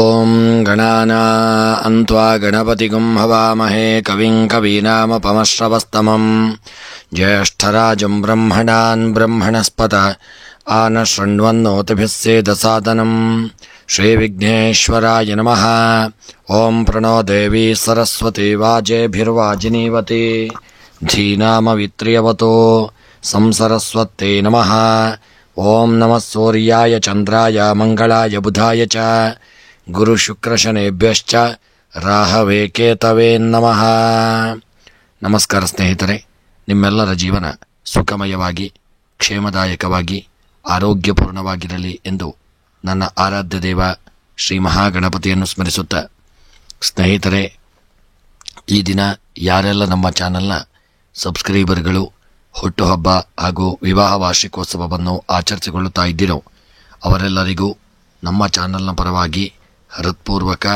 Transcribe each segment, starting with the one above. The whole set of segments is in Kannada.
ಓಂ ಗಣಾನಾನ್ತ್ವಾ ಗಣಪತಿಗುಂ ಹವಾಮಹೇ ಕವಿಂ ಕವೀನಾಮಪಮಶ್ರವಸ್ತಮಂ ಜ್ಯೇಷ್ಠರಾಜಂ ಬ್ರಹ್ಮಣಾನ್ ಬ್ರಹ್ಮಣಸ್ಪತ ಆನಶೃಣ್ವನ್ನೋತಿಭಿಃ ಸೇದಸಾದನಂ ಶ್ರೀವಿಘ್ನೇಶ್ವರಾಯ ನಮಃ. ಓಂ ಪ್ರಣೋ ದೇವಿ ಸರಸ್ವತಿ ವಾಜೇಭಿರ್ವಾಜಿನೀವತಿ ಧೀನಾಮವಿತ್ರ್ಯವತೋ ಸಂಸರಸ್ವತ್ತೇ ನಮಃ. ಓಂ ನಮಃ ಸೂರ್ಯಾಯ ಚಂದ್ರಾಯ ಮಂಗಳಾಯ ಬುಧಾಯ ಚ ಗುರುಶುಕ್ರಶನೇಭ್ಯಶ್ಚ ರಾಹವೇ ಕೇತವೇ ನಮಃ. ನಮಸ್ಕಾರ ಸ್ನೇಹಿತರೆ, ನಿಮ್ಮೆಲ್ಲರ ಜೀವನ ಸುಖಮಯವಾಗಿ ಕ್ಷೇಮದಾಯಕವಾಗಿ ಆರೋಗ್ಯಪೂರ್ಣವಾಗಿರಲಿ ಎಂದು ನನ್ನ ಆರಾಧ್ಯ ದೇವ ಶ್ರೀ ಮಹಾಗಣಪತಿಯನ್ನು ಸ್ಮರಿಸುತ್ತಾ, ಸ್ನೇಹಿತರೆ, ಈ ದಿನ ಯಾರೆಲ್ಲ ನಮ್ಮ ಚಾನಲ್ನ ಸಬ್ಸ್ಕ್ರೈಬರ್ಗಳು ಹುಟ್ಟುಹಬ್ಬ ಹಾಗೂ ವಿವಾಹ ವಾರ್ಷಿಕೋತ್ಸವವನ್ನು ಆಚರಿಸಿಕೊಳ್ಳುತ್ತಾ ಇದ್ದೀರೋ ಅವರೆಲ್ಲರಿಗೂ ನಮ್ಮ ಚಾನಲ್ನ ಪರವಾಗಿ ಹೃತ್ಪೂರ್ವಕ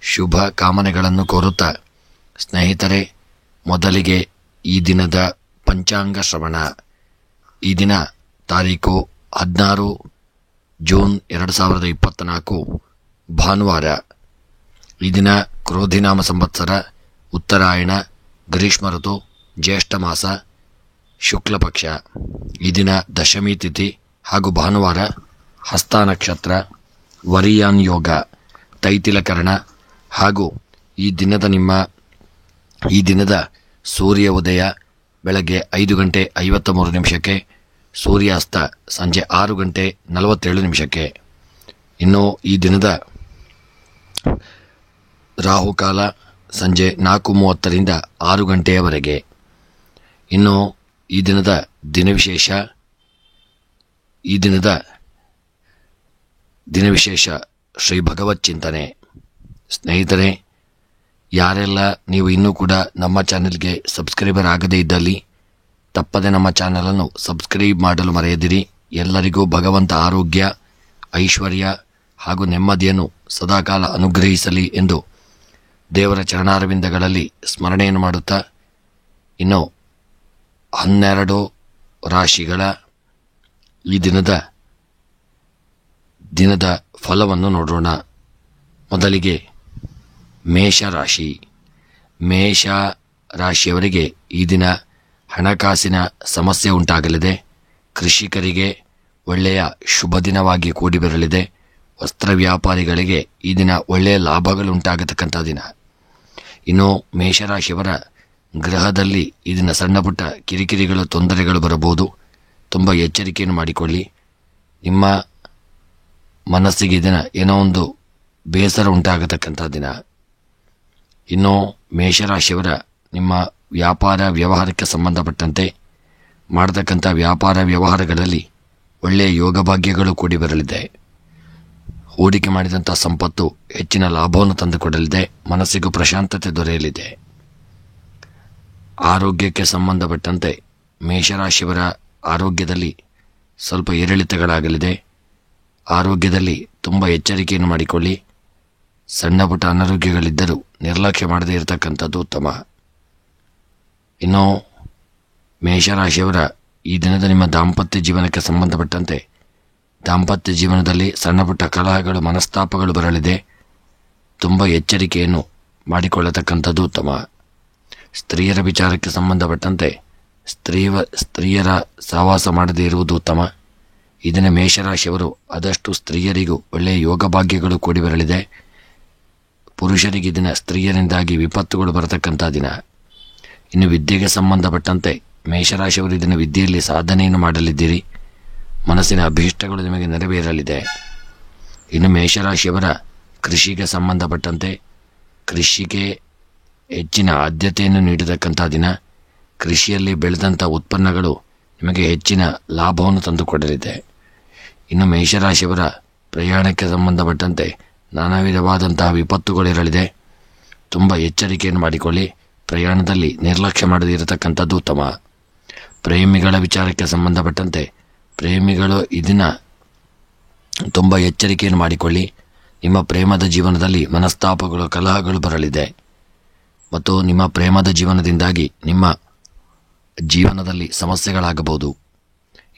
ಶುಭ ಕಾಮನೆಗಳನ್ನು ಕೋರುತ್ತಾ, ಸ್ನೇಹಿತರೆ, ಮೊದಲಿಗೆ ಈ ದಿನದ ಪಂಚಾಂಗ ಶ್ರವಣ. ಈ ದಿನ ತಾರೀಕು 16 ಜೂನ್ 2024 ಭಾನುವಾರ. ಈ ದಿನ ಕ್ರೋಧಿನಾಮ ಸಂವತ್ಸರ ಉತ್ತರಾಯಣ ಗ್ರೀಷ್ಮ ಋತು ಜ್ಯೇಷ್ಠ ಮಾಸ ಶುಕ್ಲ ಪಕ್ಷ. ಈ ದಿನ ದಶಮಿ ತಿಥಿ ಹಾಗೂ ಭಾನುವಾರ, ಹಸ್ತ ನಕ್ಷತ್ರ, ವರಿಯಾನ್ ಯೋಗ, ತೈತಿಲಕರಣ ಹಾಗೂ ಈ ದಿನದ ಸೂರ್ಯ ಉದಯ ಬೆಳಗ್ಗೆ 5:53, ಸೂರ್ಯಾಸ್ತ ಸಂಜೆ 6:47. ಇನ್ನು ಈ ದಿನದ ರಾಹುಕಾಲ ಸಂಜೆ 4:30ರಿಂದ 6 ಗಂಟೆಯವರೆಗೆ. ಇನ್ನು ಈ ದಿನದ ದಿನವಿಶೇಷ ಶ್ರೀ ಭಗವತ್ ಚಿಂತನೆ. ಸ್ನೇಹಿತರೆ, ಯಾರೆಲ್ಲ ನೀವು ಇನ್ನೂ ಕೂಡ ನಮ್ಮ ಚಾನೆಲ್ಗೆ ಸಬ್ಸ್ಕ್ರೈಬರ್ ಆಗದೇ ಇದ್ದಲ್ಲಿ ತಪ್ಪದೆ ನಮ್ಮ ಚಾನಲನ್ನು ಸಬ್ಸ್ಕ್ರೈಬ್ ಮಾಡಲು ಮರೆಯದಿರಿ. ಎಲ್ಲರಿಗೂ ಭಗವಂತ ಆರೋಗ್ಯ, ಐಶ್ವರ್ಯ ಹಾಗೂ ನೆಮ್ಮದಿಯನ್ನು ಸದಾಕಾಲ ಅನುಗ್ರಹಿಸಲಿ ಎಂದು ದೇವರ ಚರಣಾರವಿಂದಗಳಲ್ಲಿ ಸ್ಮರಣೆಯನ್ನು ಮಾಡುತ್ತಾ, ಇನ್ನು 12 ರಾಶಿಗಳ ಈ ದಿನದ ಫಲವನ್ನು ನೋಡೋಣ. ಮೊದಲಿಗೆ ಮೇಷರಾಶಿ. ಮೇಷ ರಾಶಿಯವರಿಗೆ ಈ ದಿನ ಹಣಕಾಸಿನ ಸಮಸ್ಯೆ ಉಂಟಾಗಲಿದೆ. ಕೃಷಿಕರಿಗೆ ಒಳ್ಳೆಯ ಶುಭ ದಿನವಾಗಿ ಕೂಡಿಬರಲಿದೆ. ವಸ್ತ್ರ ವ್ಯಾಪಾರಿಗಳಿಗೆ ಈ ದಿನ ಒಳ್ಳೆಯ ಲಾಭಗಳುಂಟಾಗತಕ್ಕಂಥ ದಿನ. ಇನ್ನು ಮೇಷರಾಶಿಯವರ ಗೃಹದಲ್ಲಿ ಈ ದಿನ ಸಣ್ಣ ಪುಟ್ಟ ಕಿರಿಕಿರಿಗಳು, ತೊಂದರೆಗಳು ಬರಬಹುದು. ತುಂಬ ಎಚ್ಚರಿಕೆಯನ್ನು ಮಾಡಿಕೊಳ್ಳಿ. ನಿಮ್ಮ ಮನಸ್ಸಿಗೆ ಈ ದಿನ ಏನೋ ಒಂದು ಬೇಸರ ಉಂಟಾಗತಕ್ಕಂಥ ದಿನ. ಇನ್ನು ಮೇಷರಾಶಿಯವರ ನಿಮ್ಮ ವ್ಯಾಪಾರ ವ್ಯವಹಾರಕ್ಕೆ ಸಂಬಂಧಪಟ್ಟಂತೆ ಮಾಡತಕ್ಕಂಥ ವ್ಯಾಪಾರ ವ್ಯವಹಾರಗಳಲ್ಲಿ ಒಳ್ಳೆಯ ಯೋಗ ಭಾಗ್ಯಗಳು ಕೂಡಿ ಬರಲಿದೆ. ಹೂಡಿಕೆ ಮಾಡಿದಂಥ ಸಂಪತ್ತು ಹೆಚ್ಚಿನ ಲಾಭವನ್ನು ತಂದುಕೊಡಲಿದೆ. ಮನಸ್ಸಿಗೂ ಪ್ರಶಾಂತತೆ ದೊರೆಯಲಿದೆ. ಆರೋಗ್ಯಕ್ಕೆ ಸಂಬಂಧಪಟ್ಟಂತೆ ಮೇಷರಾಶಿಯವರ ಆರೋಗ್ಯದಲ್ಲಿ ಸ್ವಲ್ಪ ಏರಿಳಿತಗಳಾಗಲಿದೆ. ಆರೋಗ್ಯದಲ್ಲಿ ತುಂಬ ಎಚ್ಚರಿಕೆಯನ್ನು ಮಾಡಿಕೊಳ್ಳಿ. ಸಣ್ಣ ಪುಟ್ಟ ಅನಾರೋಗ್ಯಗಳಿದ್ದರೂ ನಿರ್ಲಕ್ಷ್ಯ ಮಾಡದೇ ಇರತಕ್ಕಂಥದ್ದು ಉತ್ತಮ. ಇನ್ನು ಮೇಷರಾಶಿಯವರ ಈ ದಿನದ ನಿಮ್ಮ ದಾಂಪತ್ಯ ಜೀವನಕ್ಕೆ ಸಂಬಂಧಪಟ್ಟಂತೆ ದಾಂಪತ್ಯ ಜೀವನದಲ್ಲಿ ಸಣ್ಣ ಪುಟ್ಟ ಕಲಹಗಳು, ಮನಸ್ತಾಪಗಳು ಬರಲಿದೆ. ತುಂಬ ಎಚ್ಚರಿಕೆಯನ್ನು ಮಾಡಿಕೊಳ್ಳತಕ್ಕಂಥದ್ದು ಉತ್ತಮ. ಸ್ತ್ರೀಯರ ವಿಚಾರಕ್ಕೆ ಸಂಬಂಧಪಟ್ಟಂತೆ ಸ್ತ್ರೀಯರ ಸಹವಾಸ ಮಾಡದೇ ಇರುವುದು ಉತ್ತಮ. ಇದನ್ನು ಮೇಷರಾಶಿಯವರು ಆದಷ್ಟು ಸ್ತ್ರೀಯರಿಗೂ ಒಳ್ಳೆಯ ಯೋಗ ಭಾಗ್ಯಗಳು ಕೂಡಿ ಬರಲಿದೆ. ಪುರುಷರಿಗೆ ಇದನ್ನ ಸ್ತ್ರೀಯರಿಂದಾಗಿ ವಿಪತ್ತುಗಳು ಬರತಕ್ಕಂಥ ದಿನ. ಇನ್ನು ವಿದ್ಯೆಗೆ ಸಂಬಂಧಪಟ್ಟಂತೆ ಮೇಷರಾಶಿಯವರು ಇದನ್ನು ವಿದ್ಯೆಯಲ್ಲಿ ಸಾಧನೆಯನ್ನು ಮಾಡಲಿದ್ದೀರಿ. ಮನಸ್ಸಿನ ಅಭೀಷ್ಟಗಳು ನಿಮಗೆ ನೆರವೇರಲಿದೆ. ಇನ್ನು ಮೇಷರಾಶಿಯವರ ಕೃಷಿಗೆ ಸಂಬಂಧಪಟ್ಟಂತೆ ಕೃಷಿಗೆ ಹೆಚ್ಚಿನ ಆದ್ಯತೆಯನ್ನು ನೀಡತಕ್ಕಂಥ ದಿನ. ಕೃಷಿಯಲ್ಲಿ ಬೆಳೆದಂಥ ಉತ್ಪನ್ನಗಳು ನಿಮಗೆ ಹೆಚ್ಚಿನ ಲಾಭವನ್ನು ತಂದುಕೊಡಲಿದೆ. ಇನ್ನು ಮೇಷರಾಶಿಯವರ ಪ್ರಯಾಣಕ್ಕೆ ಸಂಬಂಧಪಟ್ಟಂತೆ ನಾನಾ ವಿಧವಾದಂತಹ ವಿಪತ್ತುಗಳಿರಲಿದೆ. ತುಂಬ ಎಚ್ಚರಿಕೆಯನ್ನು ಮಾಡಿಕೊಳ್ಳಿ. ಪ್ರಯಾಣದಲ್ಲಿ ನಿರ್ಲಕ್ಷ್ಯ ಮಾಡದೇ ಇರತಕ್ಕಂಥದ್ದು ಉತ್ತಮ. ಪ್ರೇಮಿಗಳ ವಿಚಾರಕ್ಕೆ ಸಂಬಂಧಪಟ್ಟಂತೆ ಪ್ರೇಮಿಗಳು ಇದನ್ನ ತುಂಬ ಎಚ್ಚರಿಕೆಯನ್ನು ಮಾಡಿಕೊಳ್ಳಿ. ನಿಮ್ಮ ಪ್ರೇಮದ ಜೀವನದಲ್ಲಿ ಮನಸ್ತಾಪಗಳು, ಕಲಹಗಳು ಬರಲಿದೆ ಮತ್ತು ನಿಮ್ಮ ಪ್ರೇಮದ ಜೀವನದಿಂದಾಗಿ ನಿಮ್ಮ ಜೀವನದಲ್ಲಿ ಸಮಸ್ಯೆಗಳಾಗಬಹುದು.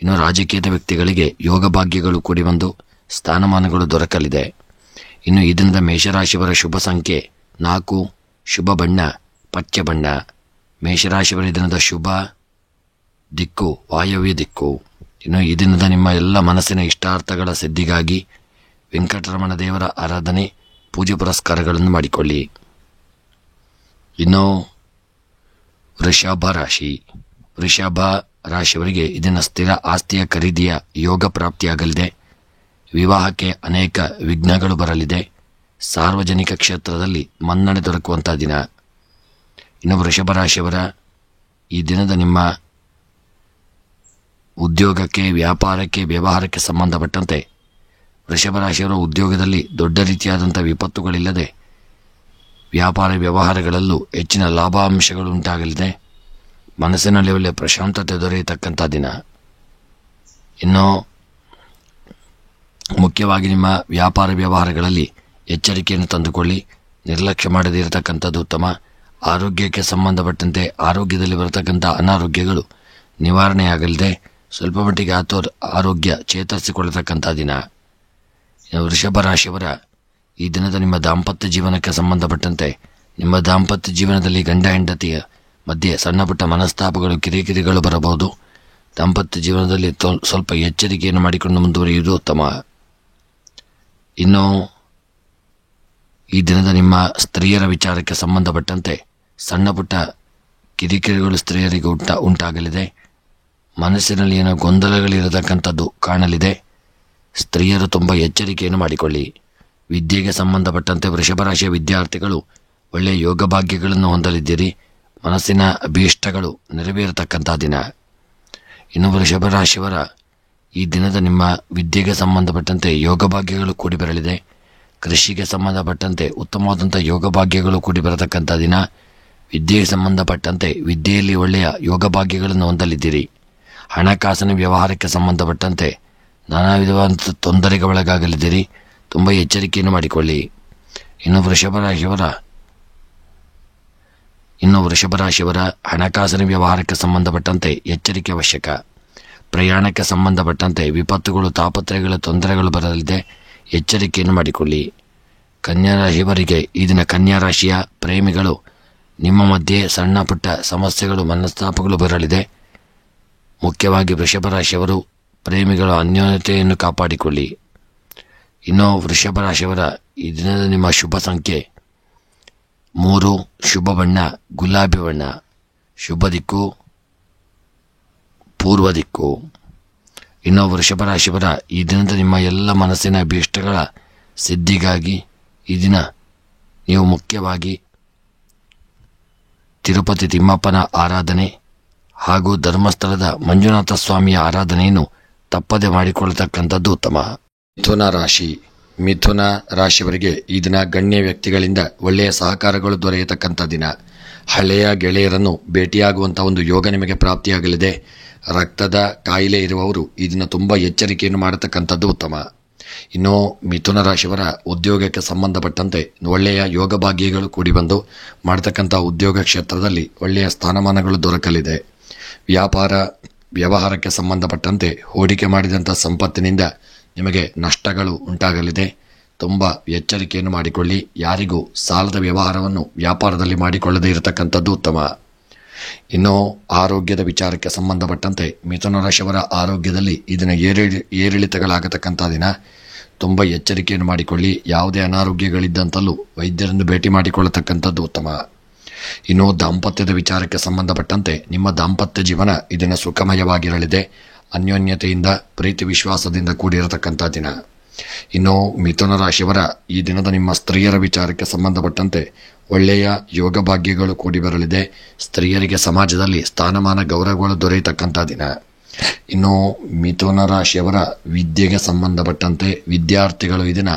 ಇನ್ನು ರಾಜಕೀಯದ ವ್ಯಕ್ತಿಗಳಿಗೆ ಯೋಗ ಭಾಗ್ಯಗಳು ಕೂಡಿ ಬಂದು ಸ್ಥಾನಮಾನಗಳು ದೊರಕಲಿದೆ. ಇನ್ನು ಈ ದಿನದ ಮೇಷರಾಶಿಯವರ ಶುಭ ಸಂಖ್ಯೆ 4, ಶುಭ ಬಣ್ಣ ಪಚ್ಚೆ ಬಣ್ಣ. ಮೇಷರಾಶಿಯವರ ಈ ದಿನದ ಶುಭ ದಿಕ್ಕು ವಾಯವ್ಯ ದಿಕ್ಕು. ಇನ್ನು ಈ ದಿನದ ನಿಮ್ಮ ಎಲ್ಲ ಮನಸ್ಸಿನ ಇಷ್ಟಾರ್ಥಗಳ ಸಿದ್ಧಿಗಾಗಿ ವೆಂಕಟರಮಣ ದೇವರ ಆರಾಧನೆ, ಪೂಜೆ ಪುರಸ್ಕಾರಗಳನ್ನು ಮಾಡಿಕೊಳ್ಳಿ. ಇನ್ನು ವೃಷಭ ರಾಶಿಯವರಿಗೆ ಇದನ್ನ ಸ್ಥಿರ ಆಸ್ತಿಯ ಖರೀದಿಯ ಯೋಗ ಪ್ರಾಪ್ತಿಯಾಗಲಿದೆ. ವಿವಾಹಕ್ಕೆ ಅನೇಕ ವಿಘ್ನಗಳು ಬರಲಿದೆ. ಸಾರ್ವಜನಿಕ ಕ್ಷೇತ್ರದಲ್ಲಿ ಮನ್ನಣೆ ದೊರಕುವಂತಹ ದಿನ. ಇನ್ನು ವೃಷಭ ರಾಶಿಯವರ ಈ ದಿನದ ನಿಮ್ಮ ಉದ್ಯೋಗಕ್ಕೆ, ವ್ಯಾಪಾರಕ್ಕೆ, ವ್ಯವಹಾರಕ್ಕೆ ಸಂಬಂಧಪಟ್ಟಂತೆ ವೃಷಭ ರಾಶಿಯವರ ಉದ್ಯೋಗದಲ್ಲಿ ದೊಡ್ಡ ರೀತಿಯಾದಂಥ ವಿಪತ್ತುಗಳಿಲ್ಲದೆ ವ್ಯಾಪಾರ ವ್ಯವಹಾರಗಳಲ್ಲೂ ಹೆಚ್ಚಿನ ಲಾಭಾಂಶಗಳು ಉಂಟಾಗಲಿದೆ. ಮನಸ್ಸಿನಲ್ಲಿ ಒಳ್ಳೆಯ ಪ್ರಶಾಂತತೆ ದೊರೆಯತಕ್ಕಂಥ ದಿನ. ಇನ್ನು ಮುಖ್ಯವಾಗಿ ನಿಮ್ಮ ವ್ಯಾಪಾರ ವ್ಯವಹಾರಗಳಲ್ಲಿ ಎಚ್ಚರಿಕೆಯನ್ನು ತಂದುಕೊಳ್ಳಿ. ನಿರ್ಲಕ್ಷ್ಯ ಮಾಡದೇ ಇರತಕ್ಕಂಥದ್ದು ಉತ್ತಮ. ಆರೋಗ್ಯಕ್ಕೆ ಸಂಬಂಧಪಟ್ಟಂತೆ ಆರೋಗ್ಯದಲ್ಲಿ ಬರತಕ್ಕಂಥ ಅನಾರೋಗ್ಯಗಳು ನಿವಾರಣೆಯಾಗಲಿದೆ. ಸ್ವಲ್ಪ ಮಟ್ಟಿಗೆ ಆರೋಗ್ಯ ಚೇತರಿಸಿಕೊಳ್ಳತಕ್ಕಂಥ ದಿನ. ವೃಷಭ ರಾಶಿಯವರ ಈ ದಿನದ ನಿಮ್ಮ ದಾಂಪತ್ಯ ಜೀವನಕ್ಕೆ ಸಂಬಂಧಪಟ್ಟಂತೆ ನಿಮ್ಮ ದಾಂಪತ್ಯ ಜೀವನದಲ್ಲಿ ಗಂಡ ಹೆಂಡತಿಯ ಮಧ್ಯೆ ಸಣ್ಣ ಪುಟ್ಟ ಮನಸ್ತಾಪಗಳು, ಕಿರಿಕಿರಿಗಳು ಬರಬಹುದು. ದಾಂಪತ್ಯ ಜೀವನದಲ್ಲಿ ಸ್ವಲ್ಪ ಎಚ್ಚರಿಕೆಯನ್ನು ಮಾಡಿಕೊಂಡು ಮುಂದುವರಿಯುವುದು ಉತ್ತಮ. ಇನ್ನು ಈ ದಿನದ ನಿಮ್ಮ ಸ್ತ್ರೀಯರ ವಿಚಾರಕ್ಕೆ ಸಂಬಂಧಪಟ್ಟಂತೆ ಸಣ್ಣ ಪುಟ್ಟ ಕಿರಿಕಿರಿಗಳು ಸ್ತ್ರೀಯರಿಗೆ ಉಂಟಾಗಲಿದೆ. ಮನಸ್ಸಿನಲ್ಲಿ ಏನೋ ಗೊಂದಲಗಳಿರತಕ್ಕಂಥದ್ದು ಕಾಣಲಿದೆ. ಸ್ತ್ರೀಯರು ತುಂಬ ಎಚ್ಚರಿಕೆಯನ್ನು ಮಾಡಿಕೊಳ್ಳಿ. ವಿದ್ಯೆಗೆ ಸಂಬಂಧಪಟ್ಟಂತೆ ವೃಷಭ ರಾಶಿಯ ವಿದ್ಯಾರ್ಥಿಗಳು ಒಳ್ಳೆಯ ಯೋಗ ಭಾಗ್ಯಗಳನ್ನು ಹೊಂದಲಿದ್ದೀರಿ. ಮನಸ್ಸಿನ ಅಭೀಷ್ಟಗಳು ನೆರವೇರತಕ್ಕಂಥ ದಿನ. ಇನ್ನು ವೃಷಭ ರಾಶಿಯವರ ಈ ದಿನದ ನಿಮ್ಮ ವಿದ್ಯೆಗೆ ಸಂಬಂಧಪಟ್ಟಂತೆ ಯೋಗ ಭಾಗ್ಯಗಳು ಕೂಡಿ ಬರಲಿದೆ. ಕೃಷಿಗೆ ಸಂಬಂಧಪಟ್ಟಂತೆ ಉತ್ತಮವಾದಂಥ ಯೋಗ ಭಾಗ್ಯಗಳು ಕೂಡಿ ಬರತಕ್ಕಂಥ ದಿನ. ವಿದ್ಯೆಗೆ ಸಂಬಂಧಪಟ್ಟಂತೆ ವಿದ್ಯೆಯಲ್ಲಿ ಒಳ್ಳೆಯ ಯೋಗ ಭಾಗ್ಯಗಳನ್ನು ಹೊಂದಲಿದ್ದೀರಿ. ಹಣಕಾಸಿನ ವ್ಯವಹಾರಕ್ಕೆ ಸಂಬಂಧಪಟ್ಟಂತೆ ನಾನಾ ವಿಧವಾದಂಥ ತೊಂದರೆಗೆ ಒಳಗಾಗಲಿದ್ದೀರಿ. ತುಂಬ ಎಚ್ಚರಿಕೆಯನ್ನು ಮಾಡಿಕೊಳ್ಳಿ. ಇನ್ನು ವೃಷಭ ರಾಶಿಯವರ ಹಣಕಾಸಿನ ವ್ಯವಹಾರಕ್ಕೆ ಸಂಬಂಧಪಟ್ಟಂತೆ ಎಚ್ಚರಿಕೆ ಅವಶ್ಯಕ. ಪ್ರಯಾಣಕ್ಕೆ ಸಂಬಂಧಪಟ್ಟಂತೆ ವಿಪತ್ತುಗಳು, ತಾಪತ್ರಯಗಳ ತೊಂದರೆಗಳು ಬರಲಿದೆ. ಎಚ್ಚರಿಕೆಯನ್ನು ಮಾಡಿಕೊಳ್ಳಿ. ಕನ್ಯಾ ರಾಶಿಯವರಿಗೆ ಈ ದಿನ ಕನ್ಯಾ ರಾಶಿಯ ಪ್ರೇಮಿಗಳು ನಿಮ್ಮ ಮಧ್ಯೆ ಸಣ್ಣ ಪುಟ್ಟ ಸಮಸ್ಯೆಗಳು, ಮನಸ್ತಾಪಗಳು ಬರಲಿದೆ. ಮುಖ್ಯವಾಗಿ ವೃಷಭ ರಾಶಿಯವರು ಪ್ರೇಮಿಗಳ ಅನ್ಯೋನ್ಯತೆಯನ್ನು ಕಾಪಾಡಿಕೊಳ್ಳಿ. ಇನ್ನು ವೃಷಭ ರಾಶಿಯವರ ಈ ದಿನದ ನಿಮ್ಮ ಶುಭ ಸಂಖ್ಯೆ 3, ಶುಭ ಬಣ್ಣ ಗುಲಾಬಿ ಬಣ್ಣ. ಶುಭ ದಿಕ್ಕು ಪೂರ್ವ ದಿಕ್ಕು. ಇನ್ನು ವೃಷಭ ರಾಶಿಯವರ ಈ ದಿನದ ನಿಮ್ಮ ಎಲ್ಲ ಮನಸ್ಸಿನ ಅಭೀಷ್ಟಗಳ ಸಿದ್ಧಿಗಾಗಿ ಈ ದಿನ ನೀವು ಮುಖ್ಯವಾಗಿ ತಿರುಪತಿ ತಿಮ್ಮಪ್ಪನ ಆರಾಧನೆ ಹಾಗೂ ಧರ್ಮಸ್ಥಳದ ಮಂಜುನಾಥ ಸ್ವಾಮಿಯ ಆರಾಧನೆಯನ್ನು ತಪ್ಪದೆ ಮಾಡಿಕೊಳ್ಳತಕ್ಕಂಥದ್ದು ಉತ್ತಮ. ಮಿಥುನ ರಾಶಿಯವರಿಗೆ ಈ ದಿನ ಗಣ್ಯ ವ್ಯಕ್ತಿಗಳಿಂದ ಒಳ್ಳೆಯ ಸಹಕಾರಗಳು ದೊರೆಯತಕ್ಕಂಥ ದಿನ. ಹಳೆಯ ಗೆಳೆಯರನ್ನು ಭೇಟಿಯಾಗುವಂಥ ಒಂದು ಯೋಗ ನಿಮಗೆ ಪ್ರಾಪ್ತಿಯಾಗಲಿದೆ. ರಕ್ತದ ಕಾಯಿಲೆ ಇರುವವರು ಈ ದಿನ ತುಂಬ ಎಚ್ಚರಿಕೆಯನ್ನು ಮಾಡತಕ್ಕಂಥದ್ದು ಉತ್ತಮ. ಇನ್ನು ಮಿಥುನ ರಾಶಿಯವರ ಉದ್ಯೋಗಕ್ಕೆ ಸಂಬಂಧಪಟ್ಟಂತೆ ಒಳ್ಳೆಯ ಯೋಗ ಭಾಗ್ಯಗಳು ಕೂಡಿ ಬಂದು ಮಾಡತಕ್ಕಂಥ ಉದ್ಯೋಗ ಕ್ಷೇತ್ರದಲ್ಲಿ ಒಳ್ಳೆಯ ಸ್ಥಾನಮಾನಗಳು ದೊರಕಲಿದೆ. ವ್ಯಾಪಾರ ವ್ಯವಹಾರಕ್ಕೆ ಸಂಬಂಧಪಟ್ಟಂತೆ ಹೂಡಿಕೆ ಮಾಡಿದಂಥ ಸಂಪತ್ತಿನಿಂದ ನಿಮಗೆ ನಷ್ಟಗಳು ಉಂಟಾಗಲಿದೆ. ತುಂಬ ಎಚ್ಚರಿಕೆಯನ್ನು ಮಾಡಿಕೊಳ್ಳಿ. ಯಾರಿಗೂ ಸಾಲದ ವ್ಯವಹಾರವನ್ನು ವ್ಯಾಪಾರದಲ್ಲಿ ಮಾಡಿಕೊಳ್ಳದೇ ಇರತಕ್ಕಂಥದ್ದು ಉತ್ತಮ. ಇನ್ನು ಆರೋಗ್ಯದ ವಿಚಾರಕ್ಕೆ ಸಂಬಂಧಪಟ್ಟಂತೆ ಮಿಥುನ ರಾಶಿಯವರ ಆರೋಗ್ಯದಲ್ಲಿ ಇದನ್ನ ಏರಿಳಿತಗಳಾಗತಕ್ಕಂಥ ದಿನ. ತುಂಬ ಎಚ್ಚರಿಕೆಯನ್ನು ಮಾಡಿಕೊಳ್ಳಿ. ಯಾವುದೇ ಅನಾರೋಗ್ಯಗಳಿದ್ದಂತಲೂ ವೈದ್ಯರನ್ನು ಭೇಟಿ ಮಾಡಿಕೊಳ್ಳತಕ್ಕಂಥದ್ದು ಉತ್ತಮ. ಇನ್ನು ದಾಂಪತ್ಯದ ವಿಚಾರಕ್ಕೆ ಸಂಬಂಧಪಟ್ಟಂತೆ ನಿಮ್ಮ ದಾಂಪತ್ಯ ಜೀವನ ಇದನ್ನು ಸುಖಮಯವಾಗಿರಲಿದೆ. ಅನ್ಯೋನ್ಯತೆಯಿಂದ ಪ್ರೀತಿ ವಿಶ್ವಾಸದಿಂದ ಕೂಡಿರತಕ್ಕಂಥ ದಿನ. ಇನ್ನು ಮಿಥುನ ರಾಶಿಯವರ ಈ ದಿನದ ನಿಮ್ಮ ಸ್ತ್ರೀಯರ ವಿಚಾರಕ್ಕೆ ಸಂಬಂಧಪಟ್ಟಂತೆ ಒಳ್ಳೆಯ ಯೋಗ ಭಾಗ್ಯಗಳು ಕೂಡಿ ಬರಲಿದೆ. ಸ್ತ್ರೀಯರಿಗೆ ಸಮಾಜದಲ್ಲಿ ಸ್ಥಾನಮಾನ ಗೌರವಗಳು ದೊರೆಯತಕ್ಕಂಥ ದಿನ. ಇನ್ನು ಮಿಥುನ ರಾಶಿಯವರ ವಿದ್ಯೆಗೆ ಸಂಬಂಧಪಟ್ಟಂತೆ ವಿದ್ಯಾರ್ಥಿಗಳು ಈ ದಿನ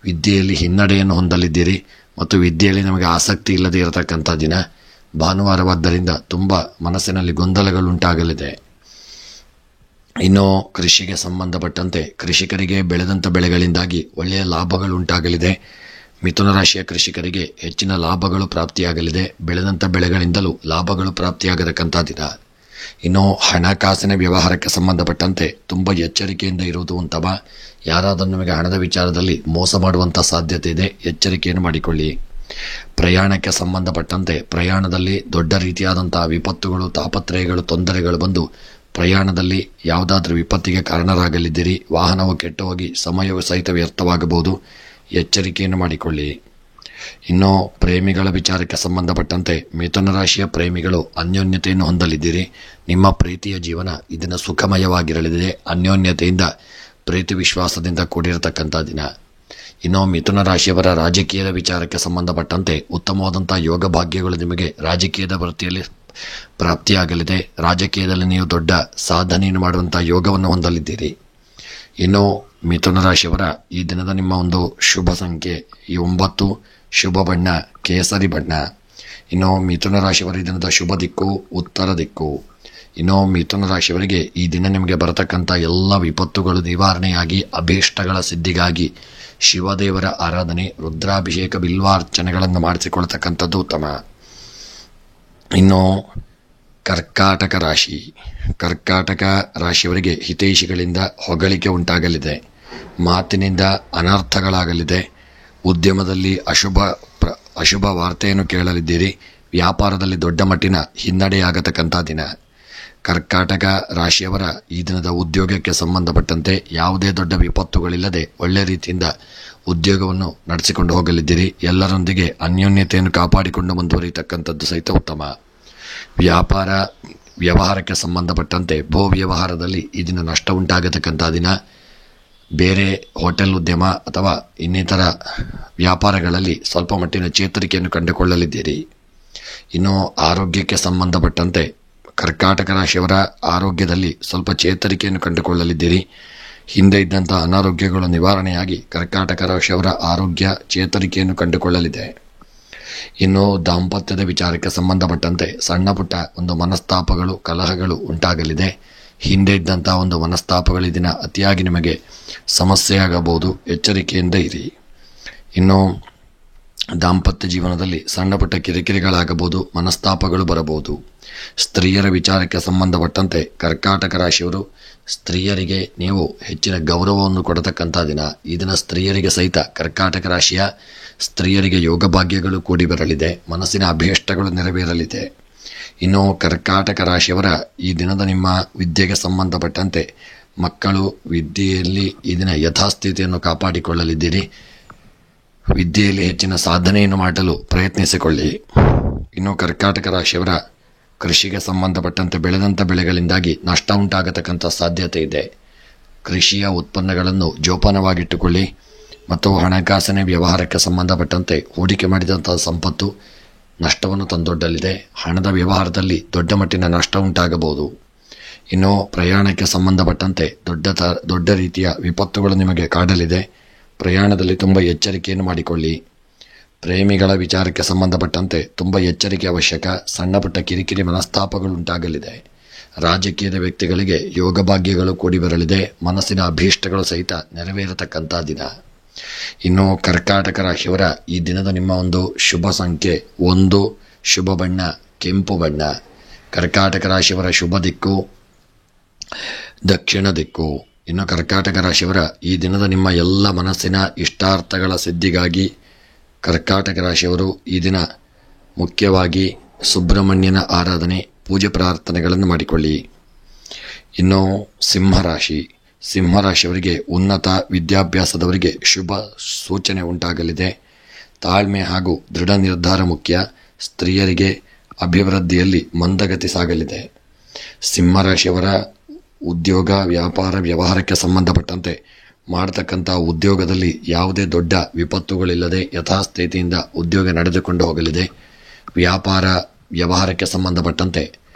ವಿದ್ಯೆಯಲ್ಲಿ ಹಿನ್ನಡೆಯನ್ನು ಹೊಂದಲಿದ್ದೀರಿ ಮತ್ತು ವಿದ್ಯೆಯಲ್ಲಿ ನಮಗೆ ಆಸಕ್ತಿ ಇಲ್ಲದೆ ಇರತಕ್ಕಂಥ ದಿನ. ಭಾನುವಾರವಾದ್ದರಿಂದ ತುಂಬ ಮನಸ್ಸಿನಲ್ಲಿ ಗೊಂದಲಗಳುಂಟಾಗಲಿದೆ. ಇನ್ನು ಕೃಷಿಗೆ ಸಂಬಂಧಪಟ್ಟಂತೆ ಕೃಷಿಕರಿಗೆ ಬೆಳೆದಂಥ ಬೆಳೆಗಳಿಂದಾಗಿ ಒಳ್ಳೆಯ ಲಾಭಗಳು ಉಂಟಾಗಲಿದೆ. ಮಿಥುನ ರಾಶಿಯ ಕೃಷಿಕರಿಗೆ ಹೆಚ್ಚಿನ ಲಾಭಗಳು ಪ್ರಾಪ್ತಿಯಾಗಲಿದೆ. ಬೆಳೆದಂಥ ಬೆಳೆಗಳಿಂದಲೂ ಲಾಭಗಳು ಪ್ರಾಪ್ತಿಯಾಗತಕ್ಕಂಥ ದಿನ. ಇನ್ನು ಹಣಕಾಸಿನ ವ್ಯವಹಾರಕ್ಕೆ ಸಂಬಂಧಪಟ್ಟಂತೆ ತುಂಬ ಎಚ್ಚರಿಕೆಯಿಂದ ಇರುವುದು ಉತ್ತಮ. ಯಾರಾದರೂ ನಿಮಗೆ ಹಣದ ವಿಚಾರದಲ್ಲಿ ಮೋಸ ಮಾಡುವಂಥ ಸಾಧ್ಯತೆ ಇದೆ, ಎಚ್ಚರಿಕೆಯನ್ನು ಮಾಡಿಕೊಳ್ಳಿ. ಪ್ರಯಾಣಕ್ಕೆ ಸಂಬಂಧಪಟ್ಟಂತೆ ಪ್ರಯಾಣದಲ್ಲಿ ದೊಡ್ಡ ರೀತಿಯಾದಂತಹ ವಿಪತ್ತುಗಳು, ತಾಪತ್ರಯಗಳು, ತೊಂದರೆಗಳು ಬಂದು ಪ್ರಯಾಣದಲ್ಲಿ ಯಾವುದಾದ್ರೂ ವಿಪತ್ತಿಗೆ ಕಾರಣರಾಗಲಿದ್ದೀರಿ. ವಾಹನವು ಕೆಟ್ಟು ಹೋಗಿ ಸಮಯವೂ ಸಹಿತ ವ್ಯರ್ಥವಾಗಬಹುದು, ಎಚ್ಚರಿಕೆಯನ್ನು ಮಾಡಿಕೊಳ್ಳಿ. ಇನ್ನು ಪ್ರೇಮಿಗಳ ವಿಚಾರಕ್ಕೆ ಸಂಬಂಧಪಟ್ಟಂತೆ ಮಿಥುನ ರಾಶಿಯ ಪ್ರೇಮಿಗಳು ಅನ್ಯೋನ್ಯತೆಯನ್ನು ಹೊಂದಲಿದ್ದೀರಿ. ನಿಮ್ಮ ಪ್ರೀತಿಯ ಜೀವನ ಇದನ್ನು ಸುಖಮಯವಾಗಿರಲಿದೆ. ಅನ್ಯೋನ್ಯತೆಯಿಂದ ಪ್ರೀತಿ ವಿಶ್ವಾಸದಿಂದ ಕೂಡಿರತಕ್ಕಂಥ ದಿನ. ಇನ್ನು ಮಿಥುನ ರಾಶಿಯವರ ರಾಜಕೀಯದ ವಿಚಾರಕ್ಕೆ ಸಂಬಂಧಪಟ್ಟಂತೆ ಉತ್ತಮವಾದಂಥ ಯೋಗ ಭಾಗ್ಯಗಳು ನಿಮಗೆ ರಾಜಕೀಯದ ವೃತ್ತಿಯಲ್ಲಿ ಪ್ರಾಪ್ತಿಯಾಗಲಿದೆ. ರಾಜಕೀಯದಲ್ಲಿ ನೀವು ದೊಡ್ಡ ಸಾಧನೆಯನ್ನು ಮಾಡುವಂಥ ಯೋಗವನ್ನು ಹೊಂದಲಿದ್ದೀರಿ. ಇನ್ನು ಮಿಥುನ ರಾಶಿಯವರ ಈ ದಿನದ ನಿಮ್ಮ ಒಂದು ಶುಭ ಸಂಖ್ಯೆ 9, ಶುಭ ಬಣ್ಣ ಕೇಸರಿ ಬಣ್ಣ. ಇನ್ನು ಮಿಥುನ ರಾಶಿಯವರ ಈ ದಿನದ ಶುಭ ದಿಕ್ಕು ಉತ್ತರ ದಿಕ್ಕು. ಇನ್ನು ಮಿಥುನ ರಾಶಿಯವರಿಗೆ ಈ ದಿನ ನಿಮಗೆ ಬರತಕ್ಕಂಥ ಎಲ್ಲ ವಿಪತ್ತುಗಳು ನಿವಾರಣೆಯಾಗಿ ಅಭೀಷ್ಟಗಳ ಸಿದ್ಧಿಗಾಗಿ ಶಿವದೇವರ ಆರಾಧನೆ, ರುದ್ರಾಭಿಷೇಕ, ಬಿಲ್ವಾರ್ಚನೆಗಳನ್ನು ಮಾಡಿಸಿಕೊಳ್ತಕ್ಕಂಥದ್ದು ಉತ್ತಮ. ಇನ್ನು ಕರ್ಕಾಟಕ ರಾಶಿ. ಕರ್ಕಾಟಕ ರಾಶಿಯವರಿಗೆ ಹಿತೈಷಿಗಳಿಂದ ಹೊಗಳಿಕೆ ಉಂಟಾಗಲಿದೆ. ಮಾತಿನಿಂದ ಅನರ್ಥಗಳಾಗಲಿದೆ. ಉದ್ಯಮದಲ್ಲಿ ಅಶುಭ ವಾರ್ತೆಯನ್ನು ಕೇಳಲಿದ್ದೀರಿ. ವ್ಯಾಪಾರದಲ್ಲಿ ದೊಡ್ಡ ಮಟ್ಟಿನ ಹಿನ್ನಡೆಯಾಗತಕ್ಕಂಥ ದಿನ. ಕರ್ಕಾಟಕ ರಾಶಿಯವರ ಈ ದಿನದ ಉದ್ಯೋಗಕ್ಕೆ ಸಂಬಂಧಪಟ್ಟಂತೆ ಯಾವುದೇ ದೊಡ್ಡ ವಿಪತ್ತುಗಳಿಲ್ಲದೆ ಒಳ್ಳೆ ರೀತಿಯಿಂದ ಉದ್ಯೋಗವನ್ನು ನಡೆಸಿಕೊಂಡು ಹೋಗಲಿದ್ದೀರಿ. ಎಲ್ಲರೊಂದಿಗೆ ಅನ್ಯೋನ್ಯತೆಯನ್ನು ಕಾಪಾಡಿಕೊಂಡು ಮುಂದುವರಿಯತಕ್ಕಂಥದ್ದು ಸಹಿತ ಉತ್ತಮ. ವ್ಯವಹಾರಕ್ಕೆ ಸಂಬಂಧಪಟ್ಟಂತೆ ಭೂ ವ್ಯವಹಾರದಲ್ಲಿ ಈ ದಿನ ನಷ್ಟ ಉಂಟಾಗತಕ್ಕಂಥ ದಿನ. ಬೇರೆ ಹೋಟೆಲ್ ಉದ್ಯಮ ಅಥವಾ ಇನ್ನಿತರ ವ್ಯಾಪಾರಗಳಲ್ಲಿ ಸ್ವಲ್ಪ ಮಟ್ಟಿನ ಚೇತರಿಕೆಯನ್ನು ಕಂಡುಕೊಳ್ಳಲಿದ್ದೀರಿ. ಇನ್ನು ಆರೋಗ್ಯಕ್ಕೆ ಸಂಬಂಧಪಟ್ಟಂತೆ ಕರ್ಕಾಟಕ ರಾಶಿಯವರ ಆರೋಗ್ಯದಲ್ಲಿ ಸ್ವಲ್ಪ ಚೇತರಿಕೆಯನ್ನು ಕಂಡುಕೊಳ್ಳಲಿದ್ದೀರಿ. ಹಿಂದೆ ಇದ್ದಂಥ ಅನಾರೋಗ್ಯಗಳು ನಿವಾರಣೆಯಾಗಿ ಕರ್ಕಾಟಕ ರಾಶಿಯವರ ಆರೋಗ್ಯ ಚೇತರಿಕೆಯನ್ನು ಕಂಡುಕೊಳ್ಳಲಿದೆ. ಇನ್ನು ದಾಂಪತ್ಯದ ವಿಚಾರಕ್ಕೆ ಸಂಬಂಧಪಟ್ಟಂತೆ ಸಣ್ಣ ಪುಟ್ಟ ಒಂದು ಮನಸ್ತಾಪಗಳು, ಕಲಹಗಳು ಉಂಟಾಗಲಿದೆ. ಹಿಂದೆ ಇದ್ದಂಥ ಒಂದು ಮನಸ್ತಾಪಗಳು ಈ ದಿನ ಅತಿಯಾಗಿ ನಿಮಗೆ ಸಮಸ್ಯೆಯಾಗಬಹುದು, ಎಚ್ಚರಿಕೆಯಿಂದ ಇರಿ. ಇನ್ನು ದಾಂಪತ್ಯ ಜೀವನದಲ್ಲಿ ಸಣ್ಣ ಪುಟ್ಟ ಕಿರಿಕಿರಿಗಳಾಗಬಹುದು, ಮನಸ್ತಾಪಗಳು ಬರಬಹುದು. ಸ್ತ್ರೀಯರ ವಿಚಾರಕ್ಕೆ ಸಂಬಂಧಪಟ್ಟಂತೆ ಕರ್ಕಾಟಕ ರಾಶಿಯವರು ಸ್ತ್ರೀಯರಿಗೆ ನೀವು ಹೆಚ್ಚಿನ ಗೌರವವನ್ನು ಕೊಡತಕ್ಕಂಥ ದಿನ. ಈ ದಿನ ಸ್ತ್ರೀಯರಿಗೆ ಸಹಿತ ಕರ್ಕಾಟಕ ರಾಶಿಯ ಸ್ತ್ರೀಯರಿಗೆ ಯೋಗ ಭಾಗ್ಯಗಳು ಕೂಡಿ ಬರಲಿದೆ. ಮನಸ್ಸಿನ ಅಭೀಷ್ಟಗಳು ನೆರವೇರಲಿದೆ. ಇನ್ನು ಕರ್ಕಾಟಕ ರಾಶಿಯವರ ಈ ದಿನದ ನಿಮ್ಮ ವಿದ್ಯೆಗೆ ಸಂಬಂಧಪಟ್ಟಂತೆ ಮಕ್ಕಳು ವಿದ್ಯೆಯಲ್ಲಿ ಈ ದಿನ ಯಥಾಸ್ಥಿತಿಯನ್ನು ಕಾಪಾಡಿಕೊಳ್ಳಲಿದ್ದೀರಿ. ವಿದ್ಯೆಯಲ್ಲಿ ಹೆಚ್ಚಿನ ಸಾಧನೆಯನ್ನು ಮಾಡಲು ಪ್ರಯತ್ನಿಸಿಕೊಳ್ಳಿ. ಇನ್ನು ಕರ್ಕಾಟಕ ರಾಶಿಯವರ ಕೃಷಿಗೆ ಸಂಬಂಧಪಟ್ಟಂತೆ ಬೆಳೆದಂಥ ಬೆಳೆಗಳಿಂದಾಗಿ ನಷ್ಟ ಉಂಟಾಗತಕ್ಕಂಥ ಸಾಧ್ಯತೆ ಇದೆ. ಕೃಷಿಯ ಉತ್ಪನ್ನಗಳನ್ನು ಜೋಪಾನವಾಗಿಟ್ಟುಕೊಳ್ಳಿ. ಮತ್ತು ಹಣಕಾಸಿನ ವ್ಯವಹಾರಕ್ಕೆ ಸಂಬಂಧಪಟ್ಟಂತೆ ಹೂಡಿಕೆ ಮಾಡಿದಂಥ ಸಂಪತ್ತು ನಷ್ಟವನ್ನು ತಂದೊಡ್ಡಲಿದೆ. ಹಣದ ವ್ಯವಹಾರದಲ್ಲಿ ದೊಡ್ಡ ಮಟ್ಟಿನ ನಷ್ಟ ಉಂಟಾಗಬಹುದು. ಇನ್ನು ಪ್ರಯಾಣಕ್ಕೆ ಸಂಬಂಧಪಟ್ಟಂತೆ ದೊಡ್ಡ ರೀತಿಯ ವಿಪತ್ತುಗಳು ನಿಮಗೆ ಕಾಡಲಿದೆ. ಪ್ರಯಾಣದಲ್ಲಿ ತುಂಬ ಎಚ್ಚರಿಕೆಯನ್ನು ಮಾಡಿಕೊಳ್ಳಿ. ಪ್ರೇಮಿಗಳ ವಿಚಾರಕ್ಕೆ ಸಂಬಂಧಪಟ್ಟಂತೆ ತುಂಬ ಎಚ್ಚರಿಕೆ ಅವಶ್ಯಕ. ಸಣ್ಣ ಪುಟ್ಟ ಕಿರಿಕಿರಿ ಮನಸ್ತಾಪಗಳು ಉಂಟಾಗಲಿದೆ. ರಾಜಕೀಯದ ವ್ಯಕ್ತಿಗಳಿಗೆ ಯೋಗ ಭಾಗ್ಯಗಳು ಕೂಡಿ ಬರಲಿದೆ. ಮನಸ್ಸಿನ ಅಭೀಷ್ಟಗಳು ಸಹಿತ ನೆರವೇರತಕ್ಕಂಥ ದಿನ. ಇನ್ನು ಕರ್ಕಾಟಕ ರಾಶಿಯವರ ಈ ದಿನದ ನಿಮ್ಮ ಒಂದು ಶುಭ ಸಂಖ್ಯೆ 1, ಶುಭ ಬಣ್ಣ ಕೆಂಪು ಬಣ್ಣ. ಕರ್ಕಾಟಕ ರಾಶಿಯವರ ಶುಭ ದಿಕ್ಕು ದಕ್ಷಿಣ ದಿಕ್ಕು. ಇನ್ನು ಕರ್ಕಾಟಕ ರಾಶಿಯವರ ಈ ದಿನದ ನಿಮ್ಮ ಎಲ್ಲ ಮನಸ್ಸಿನ ಇಷ್ಟಾರ್ಥಗಳ ಸಿದ್ಧಿಗಾಗಿ ಕರ್ಕಾಟಕ ರಾಶಿಯವರು ಈ ದಿನ ಮುಖ್ಯವಾಗಿ ಸುಬ್ರಹ್ಮಣ್ಯನ ಆರಾಧನೆ, ಪೂಜೆ ಪ್ರಾರ್ಥನೆಗಳನ್ನು ಮಾಡಿಕೊಳ್ಳಿ. ಇನ್ನು ಸಿಂಹರಾಶಿಯವರಿಗೆ ಉನ್ನತ ವಿದ್ಯಾಭ್ಯಾಸದವರಿಗೆ ಶುಭ ಸೂಚನೆ ಉಂಟಾಗಲಿದೆ. ತಾಳ್ಮೆ ಹಾಗೂ ದೃಢ ನಿರ್ಧಾರ ಮುಖ್ಯ. ಸ್ತ್ರೀಯರಿಗೆ ಅಭಿವೃದ್ಧಿಯಲ್ಲಿ ಮಂದಗತಿ ಸಾಗಲಿದೆ. ಸಿಂಹರಾಶಿಯವರ ಉದ್ಯೋಗ, ವ್ಯಾಪಾರ, ವ್ಯವಹಾರಕ್ಕೆ ಸಂಬಂಧಪಟ್ಟಂತೆ ಮಾಡತಕ್ಕಂಥ ಉದ್ಯೋಗದಲ್ಲಿ ಯಾವುದೇ ದೊಡ್ಡ ವಿಪತ್ತುಗಳಿಲ್ಲದೆ ಯಥಾಸ್ಥಿತಿಯಿಂದ ಉದ್ಯೋಗ ನಡೆದುಕೊಂಡು ಹೋಗಲಿದೆ. ವ್ಯವಹಾರಕ್ಕೆ ಸಂಬಂಧಪಟ್ಟಂತೆ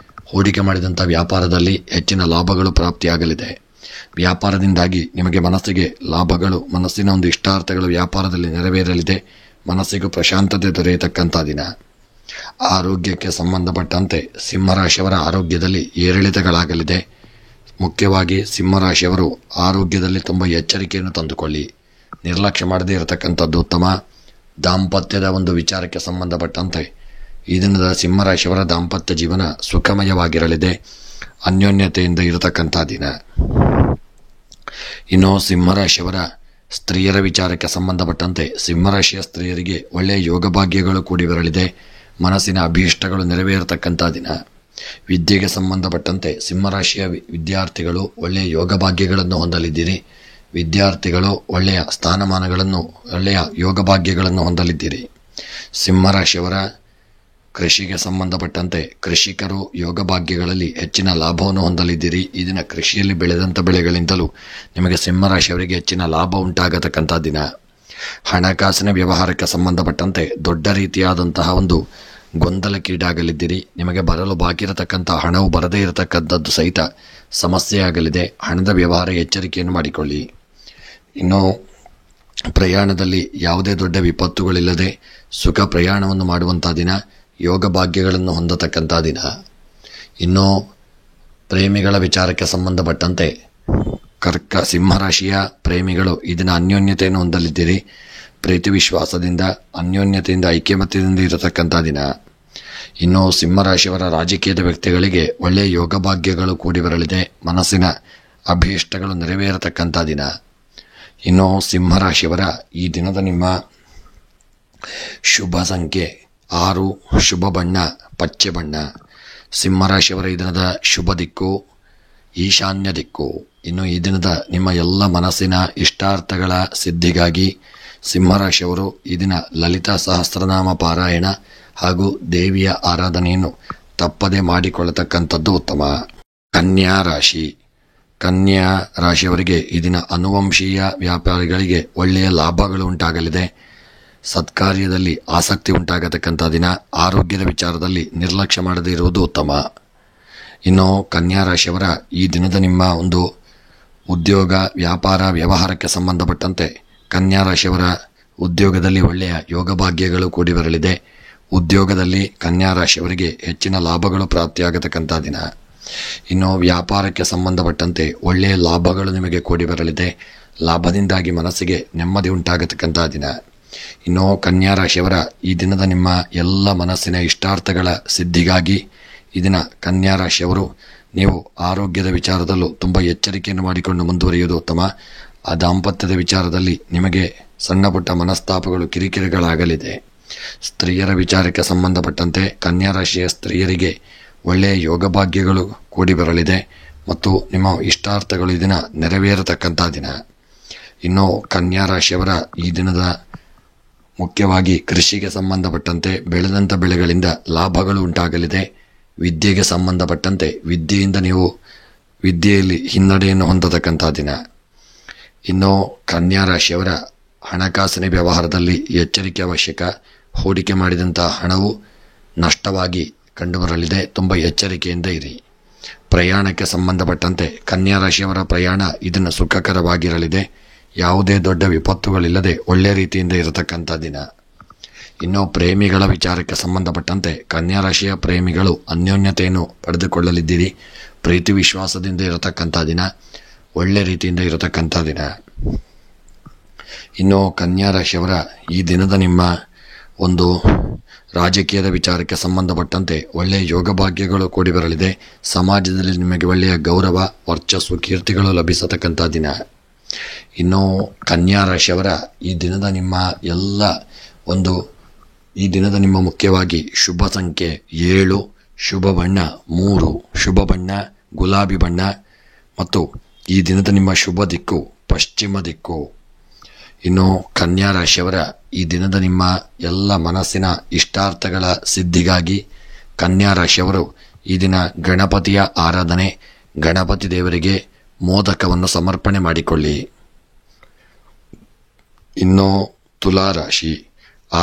ಹೂಡಿಕೆ ಮಾಡಿದಂಥ ವ್ಯಾಪಾರದಲ್ಲಿ ಹೆಚ್ಚಿನ ಲಾಭಗಳು ಪ್ರಾಪ್ತಿಯಾಗಲಿದೆ. ವ್ಯಾಪಾರದಿಂದಾಗಿ ನಿಮಗೆ ಮನಸ್ಸಿಗೆ ಲಾಭಗಳು, ಮನಸ್ಸಿನ ಒಂದು ಇಷ್ಟಾರ್ಥಗಳು ವ್ಯಾಪಾರದಲ್ಲಿ ನೆರವೇರಲಿದೆ. ಮನಸ್ಸಿಗೂ ಪ್ರಶಾಂತತೆ ದೊರೆಯತಕ್ಕಂಥ ದಿನ. ಆರೋಗ್ಯಕ್ಕೆ ಸಂಬಂಧಪಟ್ಟಂತೆ ಸಿಂಹರಾಶಿಯವರ ಆರೋಗ್ಯದಲ್ಲಿ ಏರಿಳಿತಗಳಾಗಲಿದೆ. ಮುಖ್ಯವಾಗಿ ಸಿಂಹರಾಶಿಯವರು ಆರೋಗ್ಯದಲ್ಲಿ ತುಂಬ ಎಚ್ಚರಿಕೆಯನ್ನು ತಂದುಕೊಳ್ಳಿ. ನಿರ್ಲಕ್ಷ್ಯ ಮಾಡದೇ ಇರತಕ್ಕಂಥದ್ದು ಉತ್ತಮ. ದಾಂಪತ್ಯದ ಒಂದು ವಿಚಾರಕ್ಕೆ ಸಂಬಂಧಪಟ್ಟಂತೆ ಈ ದಿನದ ಸಿಂಹರಾಶಿಯವರ ದಾಂಪತ್ಯ ಜೀವನ ಸುಖಮಯವಾಗಿರಲಿದೆ. ಅನ್ಯೋನ್ಯತೆಯಿಂದ ಇರತಕ್ಕಂಥ ದಿನ. ಇನ್ನು ಸಿಂಹರಾಶಿಯವರ ಸ್ತ್ರೀಯರ ವಿಚಾರಕ್ಕೆ ಸಂಬಂಧಪಟ್ಟಂತೆ ಸಿಂಹರಾಶಿಯ ಸ್ತ್ರೀಯರಿಗೆ ಒಳ್ಳೆಯ ಯೋಗ ಭಾಗ್ಯಗಳು ಕೂಡಿ ಬರಲಿದೆ. ಮನಸ್ಸಿನ ಅಭೀಷ್ಟಗಳು ನೆರವೇರತಕ್ಕಂಥ ದಿನ. ವಿದ್ಯೆಗೆ ಸಂಬಂಧಪಟ್ಟಂತೆ ಸಿಂಹರಾಶಿಯ ವಿದ್ಯಾರ್ಥಿಗಳು ಒಳ್ಳೆಯ ಯೋಗ ಭಾಗ್ಯಗಳನ್ನು ಹೊಂದಲಿದ್ದೀರಿ. ವಿದ್ಯಾರ್ಥಿಗಳು ಒಳ್ಳೆಯ ಸ್ಥಾನಮಾನಗಳನ್ನು, ಒಳ್ಳೆಯ ಯೋಗ ಭಾಗ್ಯಗಳನ್ನು ಹೊಂದಲಿದ್ದೀರಿ. ಸಿಂಹರಾಶಿಯವರ ಕೃಷಿಗೆ ಸಂಬಂಧಪಟ್ಟಂತೆ ಕೃಷಿಕರು ಯೋಗ ಭಾಗ್ಯಗಳಲ್ಲಿ ಹೆಚ್ಚಿನ ಲಾಭವನ್ನು ಹೊಂದಲಿದ್ದೀರಿ. ಈ ದಿನ ಕೃಷಿಯಲ್ಲಿ ಬೆಳೆದಂಥ ಬೆಳೆಗಳಿಂದಲೂ ನಿಮಗೆ ಸಿಂಹರಾಶಿಯವರಿಗೆ ಹೆಚ್ಚಿನ ಲಾಭ ಉಂಟಾಗತಕ್ಕಂಥ ದಿನ. ಹಣಕಾಸಿನ ವ್ಯವಹಾರಕ್ಕೆ ಸಂಬಂಧಪಟ್ಟಂತೆ ದೊಡ್ಡ ರೀತಿಯಾದಂತಹ ಒಂದು ಗೊಂದಲಕ್ಕೀಡಾಗಲಿದ್ದೀರಿ. ನಿಮಗೆ ಬರಲು ಬಾಕಿ ಇರತಕ್ಕಂಥ ಹಣವು ಬರದೇ ಇರತಕ್ಕಂಥದ್ದು ಸಹಿತ ಸಮಸ್ಯೆಯಾಗಲಿದೆ. ಹಣದ ವ್ಯವಹಾರ ಎಚ್ಚರಿಕೆಯನ್ನು ಮಾಡಿಕೊಳ್ಳಿ. ಇನ್ನು ಪ್ರಯಾಣದಲ್ಲಿ ಯಾವುದೇ ದೊಡ್ಡ ವಿಪತ್ತುಗಳಿಲ್ಲದೆ ಸುಖ ಪ್ರಯಾಣವನ್ನು ಮಾಡುವಂಥ ದಿನ. ಯೋಗ ಭಾಗ್ಯಗಳನ್ನು ಹೊಂದತಕ್ಕಂಥ ದಿನ. ಇನ್ನು ಪ್ರೇಮಿಗಳ ವಿಚಾರಕ್ಕೆ ಸಂಬಂಧಪಟ್ಟಂತೆ ಸಿಂಹರಾಶಿಯ ಪ್ರೇಮಿಗಳು ಇದನ್ನ ಅನ್ಯೋನ್ಯತೆಯನ್ನು ಹೊಂದಲಿದ್ದೀರಿ. ಪ್ರೀತಿ ವಿಶ್ವಾಸದಿಂದ, ಅನ್ಯೋನ್ಯತೆಯಿಂದ, ಐಕ್ಯಮತ್ಯದಿಂದ ಇರತಕ್ಕಂಥ ದಿನ. ಇನ್ನು ಸಿಂಹರಾಶಿಯವರ ರಾಜಕೀಯದ ವ್ಯಕ್ತಿಗಳಿಗೆ ಒಳ್ಳೆಯ ಯೋಗ ಭಾಗ್ಯಗಳು ಕೂಡಿ ಬರಲಿದೆ. ಮನಸ್ಸಿನ ಅಭೀಷ್ಟಗಳು ನೆರವೇರತಕ್ಕಂಥ ದಿನ. ಇನ್ನು ಸಿಂಹರಾಶಿಯವರ ಈ ದಿನದ ನಿಮ್ಮ ಶುಭ ಸಂಖ್ಯೆ 6, ಶುಭ ಬಣ್ಣ ಪಚ್ಚೆ ಬಣ್ಣ. ಸಿಂಹರಾಶಿಯವರ ಈ ದಿನದ ಶುಭ ದಿಕ್ಕು ಈಶಾನ್ಯ ದಿಕ್ಕು. ಇನ್ನು ಈ ದಿನದ ನಿಮ್ಮ ಎಲ್ಲ ಮನಸ್ಸಿನ ಇಷ್ಟಾರ್ಥಗಳ ಸಿದ್ಧಿಗಾಗಿ ಸಿಂಹರಾಶಿಯವರು ಈ ದಿನ ಲಲಿತಾ ಸಹಸ್ರನಾಮ ಪಾರಾಯಣ ಹಾಗೂ ದೇವಿಯ ಆರಾಧನೆಯನ್ನು ತಪ್ಪದೆ ಮಾಡಿಕೊಳ್ಳತಕ್ಕಂಥದ್ದು ಉತ್ತಮ. ಕನ್ಯಾ ರಾಶಿ. ಕನ್ಯಾ ರಾಶಿಯವರಿಗೆ ಈ ದಿನ ಅನುವಂಶೀಯ ವ್ಯಾಪಾರಿಗಳಿಗೆ ಒಳ್ಳೆಯ ಲಾಭಗಳು ಉಂಟಾಗಲಿದೆ. ಸತ್ಕಾರ್ಯದಲ್ಲಿ ಆಸಕ್ತಿ ಉಂಟಾಗತಕ್ಕಂಥ ದಿನ. ಆರೋಗ್ಯದ ವಿಚಾರದಲ್ಲಿ ನಿರ್ಲಕ್ಷ್ಯ ಮಾಡದೇ ಇರುವುದು ಉತ್ತಮ. ಇನ್ನು ಕನ್ಯಾ ರಾಶಿಯವರ ಈ ದಿನದ ನಿಮ್ಮ ಒಂದು ಉದ್ಯೋಗ, ವ್ಯಾಪಾರ, ವ್ಯವಹಾರಕ್ಕೆ ಸಂಬಂಧಪಟ್ಟಂತೆ ಕನ್ಯಾ ರಾಶಿಯವರ ಉದ್ಯೋಗದಲ್ಲಿ ಒಳ್ಳೆಯ ಯೋಗ ಭಾಗ್ಯಗಳು ಕೂಡಿ ಬರಲಿದೆ. ಉದ್ಯೋಗದಲ್ಲಿ ಕನ್ಯಾ ರಾಶಿಯವರಿಗೆ ಹೆಚ್ಚಿನ ಲಾಭಗಳು ಪ್ರಾಪ್ತಿಯಾಗತಕ್ಕಂಥ ದಿನ. ಇನ್ನು ವ್ಯಾಪಾರಕ್ಕೆ ಸಂಬಂಧಪಟ್ಟಂತೆ ಒಳ್ಳೆಯ ಲಾಭಗಳು ನಿಮಗೆ ಕೂಡಿ ಬರಲಿದೆ. ಲಾಭದಿಂದಾಗಿ ಮನಸ್ಸಿಗೆ ನೆಮ್ಮದಿ ಉಂಟಾಗತಕ್ಕಂಥ ದಿನ. ಇನ್ನು ಕನ್ಯಾ ರಾಶಿಯವರ ಈ ದಿನದ ನಿಮ್ಮ ಎಲ್ಲ ಮನಸ್ಸಿನ ಇಷ್ಟಾರ್ಥಗಳ ಸಿದ್ಧಿಗಾಗಿ ಈ ದಿನ ಕನ್ಯಾ ರಾಶಿಯವರು ನೀವು ಆರೋಗ್ಯದ ವಿಚಾರದಲ್ಲೂ ತುಂಬ ಎಚ್ಚರಿಕೆಯನ್ನು ಮಾಡಿಕೊಂಡು ಮುಂದುವರಿಯುವುದು ಉತ್ತಮ. ಆ ದಾಂಪತ್ಯದ ವಿಚಾರದಲ್ಲಿ ನಿಮಗೆ ಸಣ್ಣ ಪುಟ್ಟ ಮನಸ್ತಾಪಗಳು, ಕಿರಿಕಿರಿಗಳಾಗಲಿದೆ. ಸ್ತ್ರೀಯರ ವಿಚಾರಕ್ಕೆ ಸಂಬಂಧಪಟ್ಟಂತೆ ಕನ್ಯಾ ರಾಶಿಯ ಸ್ತ್ರೀಯರಿಗೆ ಒಳ್ಳೆಯ ಯೋಗ ಭಾಗ್ಯಗಳು ಕೂಡಿ ಬರಲಿದೆ ಮತ್ತು ನಿಮ್ಮ ಇಷ್ಟಾರ್ಥಗಳು ಈ ದಿನ ನೆರವೇರತಕ್ಕಂಥ ದಿನ. ಇನ್ನು ಕನ್ಯಾ ರಾಶಿಯವರ ಈ ದಿನದ ಮುಖ್ಯವಾಗಿ ಕೃಷಿಗೆ ಸಂಬಂಧಪಟ್ಟಂತೆ ಬೆಳೆದಂಥ ಬೆಳೆಗಳಿಂದ ಲಾಭಗಳು ಉಂಟಾಗಲಿದೆ. ವಿದ್ಯೆಗೆ ಸಂಬಂಧಪಟ್ಟಂತೆ ವಿದ್ಯೆಯಿಂದ ನೀವು ವಿದ್ಯೆಯಲ್ಲಿ ಹಿನ್ನಡೆಯನ್ನು ಹೊಂದತಕ್ಕಂಥ ದಿನ. ಇನ್ನು ಕನ್ಯಾ ರಾಶಿಯವರ ಹಣಕಾಸಿನ ವ್ಯವಹಾರದಲ್ಲಿ ಎಚ್ಚರಿಕೆ ಅವಶ್ಯಕ. ಹೂಡಿಕೆ ಮಾಡಿದಂಥ ಹಣವು ನಷ್ಟವಾಗಿ ಕಂಡುಬರಲಿದೆ. ತುಂಬ ಎಚ್ಚರಿಕೆಯಿಂದ ಇರಿ. ಪ್ರಯಾಣಕ್ಕೆ ಸಂಬಂಧಪಟ್ಟಂತೆ ಕನ್ಯಾ ರಾಶಿಯವರ ಪ್ರಯಾಣ ಇದನ್ನು ಸುಖಕರವಾಗಿರಲಿದೆ. ಯಾವುದೇ ದೊಡ್ಡ ವಿಪತ್ತುಗಳಿಲ್ಲದೆ ಒಳ್ಳೆಯ ರೀತಿಯಿಂದ ಇರತಕ್ಕಂಥ ದಿನ. ಇನ್ನು ಪ್ರೇಮಿಗಳ ವಿಚಾರಕ್ಕೆ ಸಂಬಂಧಪಟ್ಟಂತೆ ಕನ್ಯಾ ರಾಶಿಯ ಪ್ರೇಮಿಗಳು ಅನ್ಯೋನ್ಯತೆಯನ್ನು ಪಡೆದುಕೊಳ್ಳಲಿದ್ದೀರಿ. ಪ್ರೀತಿ ವಿಶ್ವಾಸದಿಂದ ಇರತಕ್ಕಂಥ ದಿನ. ಒಳ್ಳೆ ರೀತಿಯಿಂದ ಇರತಕ್ಕಂಥ ದಿನ. ಇನ್ನು ಕನ್ಯಾ ರಾಶಿಯವರ ಈ ದಿನದ ನಿಮ್ಮ ಒಂದು ರಾಜಕೀಯದ ವಿಚಾರಕ್ಕೆ ಸಂಬಂಧಪಟ್ಟಂತೆ ಒಳ್ಳೆಯ ಯೋಗ ಭಾಗ್ಯಗಳು ಕೂಡಿ ಬರಲಿದೆ. ಸಮಾಜದಲ್ಲಿ ನಿಮಗೆ ಒಳ್ಳೆಯ ಗೌರವ, ವರ್ಚಸ್ಸು, ಕೀರ್ತಿಗಳು ಲಭಿಸತಕ್ಕಂಥ ದಿನ. ಇನ್ನು ಕನ್ಯಾ ರಾಶಿಯವರ ಈ ದಿನದ ನಿಮ್ಮ ಎಲ್ಲ ಒಂದು ಈ ದಿನದ ನಿಮ್ಮ ಮುಖ್ಯವಾಗಿ ಶುಭ ಸಂಖ್ಯೆ 7, ಶುಭ ಬಣ್ಣ 3, ಶುಭ ಬಣ್ಣ ಗುಲಾಬಿ ಬಣ್ಣ ಮತ್ತು ಈ ದಿನದ ನಿಮ್ಮ ಶುಭ ದಿಕ್ಕು ಪಶ್ಚಿಮ ದಿಕ್ಕು. ಇನ್ನು ಕನ್ಯಾ ರಾಶಿಯವರ ಈ ದಿನದ ನಿಮ್ಮ ಎಲ್ಲ ಮನಸ್ಸಿನ ಇಷ್ಟಾರ್ಥಗಳ ಸಿದ್ಧಿಗಾಗಿ ಕನ್ಯಾ ರಾಶಿಯವರು ಈ ದಿನ ಗಣಪತಿಯ ಆರಾಧನೆ, ಗಣಪತಿ ದೇವರಿಗೆ ಮೋದಕವನ್ನು ಸಮರ್ಪಣೆ ಮಾಡಿಕೊಳ್ಳಿ. ಇನ್ನು ತುಲಾರಾಶಿ.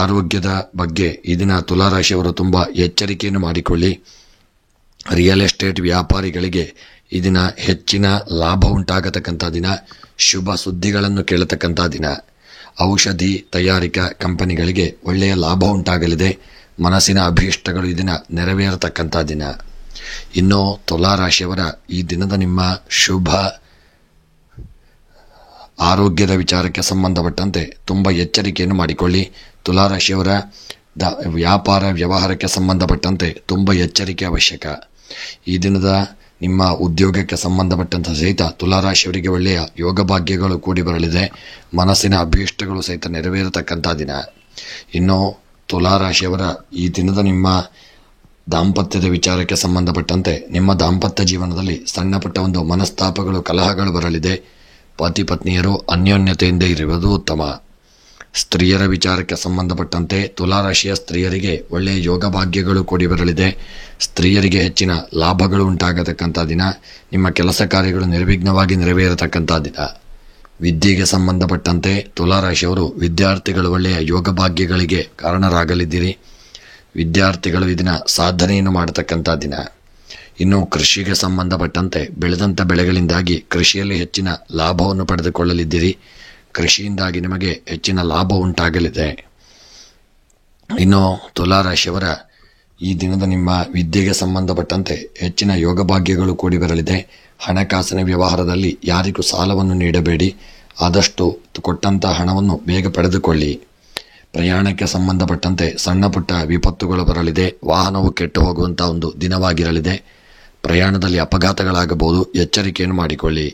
ಆರೋಗ್ಯದ ಬಗ್ಗೆ ಈ ದಿನ ತುಲಾರಾಶಿಯವರು ತುಂಬ ಎಚ್ಚರಿಕೆಯನ್ನು ಮಾಡಿಕೊಳ್ಳಿ. ರಿಯಲ್ ಎಸ್ಟೇಟ್ ವ್ಯಾಪಾರಿಗಳಿಗೆ ಈ ದಿನ ಹೆಚ್ಚಿನ ಲಾಭ ಉಂಟಾಗತಕ್ಕಂಥ ದಿನ. ಶುಭ ಸುದ್ದಿಗಳನ್ನು ಕೇಳತಕ್ಕಂಥ ದಿನ. ಔಷಧಿ ತಯಾರಿಕಾ ಕಂಪನಿಗಳಿಗೆ ಒಳ್ಳೆಯ ಲಾಭ ಉಂಟಾಗಲಿದೆ. ಮನಸ್ಸಿನ ಅಭೀಷ್ಟಗಳು ಈ ದಿನ ನೆರವೇರತಕ್ಕಂಥ ದಿನ. ಇನ್ನು ತುಲಾರಾಶಿಯವರ ಈ ದಿನದ ನಿಮ್ಮ ಶುಭ ಆರೋಗ್ಯದ ವಿಚಾರಕ್ಕೆ ಸಂಬಂಧಪಟ್ಟಂತೆ ತುಂಬ ಎಚ್ಚರಿಕೆಯನ್ನು ಮಾಡಿಕೊಳ್ಳಿ. ತುಲಾರಾಶಿಯವರ ವ್ಯಾಪಾರ ವ್ಯವಹಾರಕ್ಕೆ ಸಂಬಂಧಪಟ್ಟಂತೆ ತುಂಬ ಎಚ್ಚರಿಕೆ ಅವಶ್ಯಕ. ಈ ದಿನದ ನಿಮ್ಮ ಉದ್ಯೋಗಕ್ಕೆ ಸಂಬಂಧಪಟ್ಟಂಥ ಸಹಿತ ತುಲಾರಾಶಿಯವರಿಗೆ ಒಳ್ಳೆಯ ಯೋಗ ಭಾಗ್ಯಗಳು ಕೂಡಿ ಬರಲಿದೆ. ಮನಸ್ಸಿನ ಅಭೀಷ್ಟಗಳು ಸಹಿತ ನೆರವೇರತಕ್ಕಂಥ ದಿನ. ಇನ್ನು ತುಲಾರಾಶಿಯವರ ಈ ದಿನದ ನಿಮ್ಮ ದಾಂಪತ್ಯದ ವಿಚಾರಕ್ಕೆ ಸಂಬಂಧಪಟ್ಟಂತೆ ನಿಮ್ಮ ದಾಂಪತ್ಯ ಜೀವನದಲ್ಲಿ ಸಣ್ಣ ಪುಟ್ಟ ಒಂದು ಮನಸ್ತಾಪಗಳು, ಕಲಹಗಳು ಬರಲಿದೆ. ಪತಿ ಪತ್ನಿಯರು ಅನ್ಯೋನ್ಯತೆಯಿಂದ ಇರುವುದು ಉತ್ತಮ. ಸ್ತ್ರೀಯರ ವಿಚಾರಕ್ಕೆ ಸಂಬಂಧಪಟ್ಟಂತೆ ತುಲಾರಾಶಿಯ ಸ್ತ್ರೀಯರಿಗೆ ಒಳ್ಳೆಯ ಯೋಗ ಭಾಗ್ಯಗಳು ಕೂಡಿ ಬರಲಿದೆ. ಸ್ತ್ರೀಯರಿಗೆ ಹೆಚ್ಚಿನ ಲಾಭಗಳು ಉಂಟಾಗತಕ್ಕಂಥ ದಿನ. ನಿಮ್ಮ ಕೆಲಸ ಕಾರ್ಯಗಳು ನಿರ್ವಿಘ್ನವಾಗಿ ನೆರವೇರತಕ್ಕಂಥ ದಿನ. ವಿದ್ಯೆಗೆ ಸಂಬಂಧಪಟ್ಟಂತೆ ತುಲಾರಾಶಿಯವರು ವಿದ್ಯಾರ್ಥಿಗಳು ಒಳ್ಳೆಯ ಯೋಗ ಭಾಗ್ಯಗಳಿಗೆ ಕಾರಣರಾಗಲಿದ್ದೀರಿ. ವಿದ್ಯಾರ್ಥಿಗಳು ಈ ದಿನ ಸಾಧನೆಯನ್ನು ಮಾಡತಕ್ಕಂಥ ದಿನ. ಇನ್ನು ಕೃಷಿಗೆ ಸಂಬಂಧಪಟ್ಟಂತೆ ಬೆಳೆದಂಥ ಬೆಳೆಗಳಿಂದಾಗಿ ಕೃಷಿಯಲ್ಲಿ ಹೆಚ್ಚಿನ ಲಾಭವನ್ನು ಪಡೆದುಕೊಳ್ಳಲಿದ್ದೀರಿ. ಕೃಷಿಯಿಂದಾಗಿ ನಿಮಗೆ ಹೆಚ್ಚಿನ ಲಾಭ ಉಂಟಾಗಲಿದೆ. ಇನ್ನು ತುಲಾರಾಶಿಯವರ ಈ ದಿನದ ನಿಮ್ಮ ವಿದ್ಯೆಗೆ ಸಂಬಂಧಪಟ್ಟಂತೆ ಹೆಚ್ಚಿನ ಯೋಗ ಭಾಗ್ಯಗಳು ಕೂಡಿ ಬರಲಿದೆ. ಹಣಕಾಸಿನ ವ್ಯವಹಾರದಲ್ಲಿ ಯಾರಿಗೂ ಸಾಲವನ್ನು ನೀಡಬೇಡಿ. ಆದಷ್ಟು ಕೊಟ್ಟಂಥ ಹಣವನ್ನು ಬೇಗ ಪಡೆದುಕೊಳ್ಳಿ. ಪ್ರಯಾಣಕ್ಕೆ ಸಂಬಂಧಪಟ್ಟಂತೆ ಸಣ್ಣ ಪುಟ್ಟ ವಿಪತ್ತುಗಳು ಬರಲಿದೆ. ವಾಹನವು ಕೆಟ್ಟು ಹೋಗುವಂಥ ಒಂದು ದಿನವಾಗಿರಲಿದೆ. ಪ್ರಯಾಣದಲ್ಲಿ ಅಪಘಾತಗಳಾಗಬಹುದು, ಎಚ್ಚರಿಕೆಯನ್ನು ಮಾಡಿಕೊಳ್ಳಿ.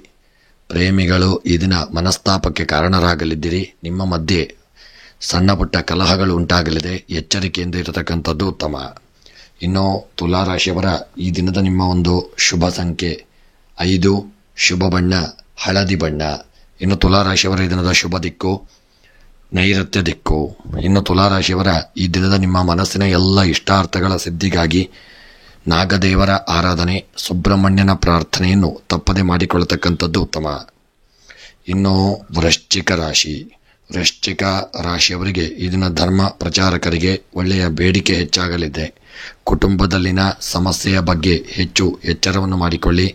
ಪ್ರೇಮಿಗಳು ಈ ದಿನ ಮನಸ್ತಾಪಕ್ಕೆ ಕಾರಣರಾಗಲಿದ್ದೀರಿ. ನಿಮ್ಮ ಮಧ್ಯೆ ಸಣ್ಣ ಪುಟ್ಟ ಕಲಹಗಳು ಉಂಟಾಗಲಿದೆ. ಎಚ್ಚರಿಕೆಯಿಂದ ಇರತಕ್ಕಂಥದ್ದು ಉತ್ತಮ. ಇನ್ನು ತುಲಾರಾಶಿಯವರ ಈ ದಿನದ ನಿಮ್ಮ ಒಂದು ಶುಭ ಸಂಖ್ಯೆ 5, ಶುಭ ಬಣ್ಣ ಹಳದಿ ಬಣ್ಣ. ಇನ್ನು ತುಲಾರಾಶಿಯವರ ಈ ದಿನದ ಶುಭ ದಿಕ್ಕು ನೈಋತ್ಯ ದಿಕ್ಕು. ಇನ್ನು ತುಲಾರಾಶಿಯವರ ಈ ದಿನದ ನಿಮ್ಮ ಮನಸ್ಸಿನ ಎಲ್ಲ ಇಷ್ಟಾರ್ಥಗಳ ಸಿದ್ಧಿಗಾಗಿ ನಾಗದೇವರ ಆರಾಧನೆ, ಸುಬ್ರಹ್ಮಣ್ಯನ ಪ್ರಾರ್ಥನೆಯನ್ನು ತಪ್ಪದೆ ಮಾಡಿಕೊಳ್ಳತಕ್ಕಂಥದ್ದು ಉತ್ತಮ. ಇನ್ನು ವೃಶ್ಚಿಕ ರಾಶಿ. ವೃಶ್ಚಿಕ ರಾಶಿಯವರಿಗೆ ಈ ದಿನ ಧರ್ಮ ಪ್ರಚಾರಕರಿಗೆ ಒಳ್ಳೆಯ ಬೇಡಿಕೆ ಹೆಚ್ಚಾಗಲಿದೆ. ಕುಟುಂಬದಲ್ಲಿನ ಸಮಸ್ಯೆಯ ಬಗ್ಗೆ ಹೆಚ್ಚು ಎಚ್ಚರವನ್ನು ಮಾಡಿಕೊಳ್ಳಿ.